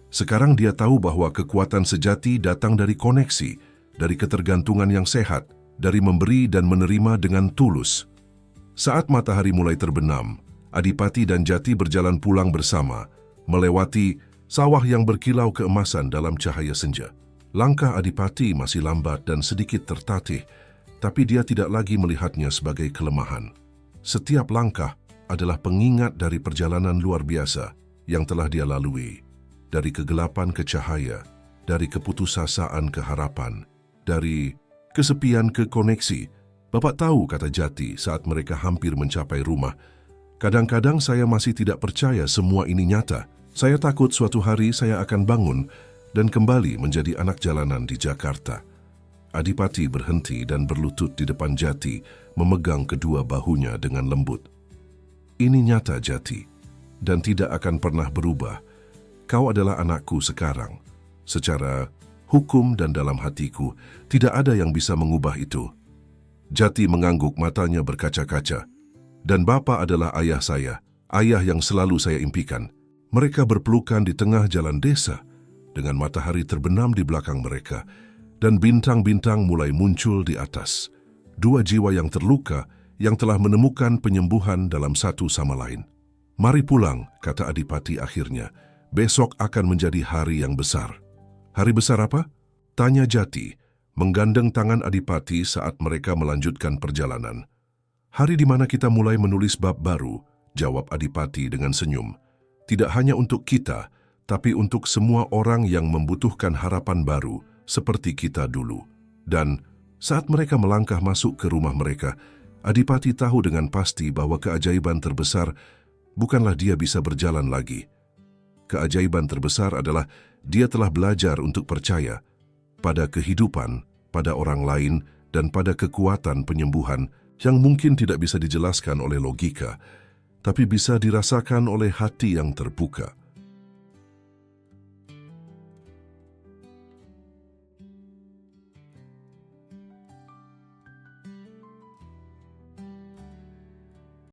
Sekarang dia tahu bahwa kekuatan sejati datang dari koneksi, dari ketergantungan yang sehat, dari memberi dan menerima dengan tulus. Saat matahari mulai terbenam, Adipati dan Jati berjalan pulang bersama, melewati sawah yang berkilau keemasan dalam cahaya senja. Langkah Adipati masih lambat dan sedikit tertatih, tapi dia tidak lagi melihatnya sebagai kelemahan. Setiap langkah adalah pengingat dari perjalanan luar biasa yang telah dia lalui. Dari kegelapan ke cahaya, dari keputusasaan ke harapan, dari kesepian ke koneksi. Bapak tahu, kata Jati saat mereka hampir mencapai rumah, kadang-kadang saya masih tidak percaya semua ini nyata. Saya takut suatu hari saya akan bangun dan kembali menjadi anak jalanan di Jakarta. Adipati berhenti dan berlutut di depan Jati, memegang kedua bahunya dengan lembut. Ini nyata, Jati, dan tidak akan pernah berubah. Kau adalah anakku sekarang. Secara hukum dan dalam hatiku, tidak ada yang bisa mengubah itu. Jati mengangguk, matanya berkaca-kaca. Dan Bapa adalah ayah saya, ayah yang selalu saya impikan. Mereka berpelukan di tengah jalan desa, dengan matahari terbenam di belakang mereka, dan bintang-bintang mulai muncul di atas. Dua jiwa yang terluka, yang telah menemukan penyembuhan dalam satu sama lain. Mari pulang, kata Adipati akhirnya. Besok akan menjadi hari yang besar. Hari besar apa? Tanya Jati, menggandeng tangan Adipati saat mereka melanjutkan perjalanan. Hari di mana kita mulai menulis bab baru, jawab Adipati dengan senyum. Tidak hanya untuk kita, tapi untuk semua orang yang membutuhkan harapan baru, seperti kita dulu. Dan saat mereka melangkah masuk ke rumah mereka, Adipati tahu dengan pasti bahwa keajaiban terbesar bukanlah dia bisa berjalan lagi. Keajaiban terbesar adalah dia telah belajar untuk percaya pada kehidupan, pada orang lain, dan pada kekuatan penyembuhan yang mungkin tidak bisa dijelaskan oleh logika, tapi bisa dirasakan oleh hati yang terbuka.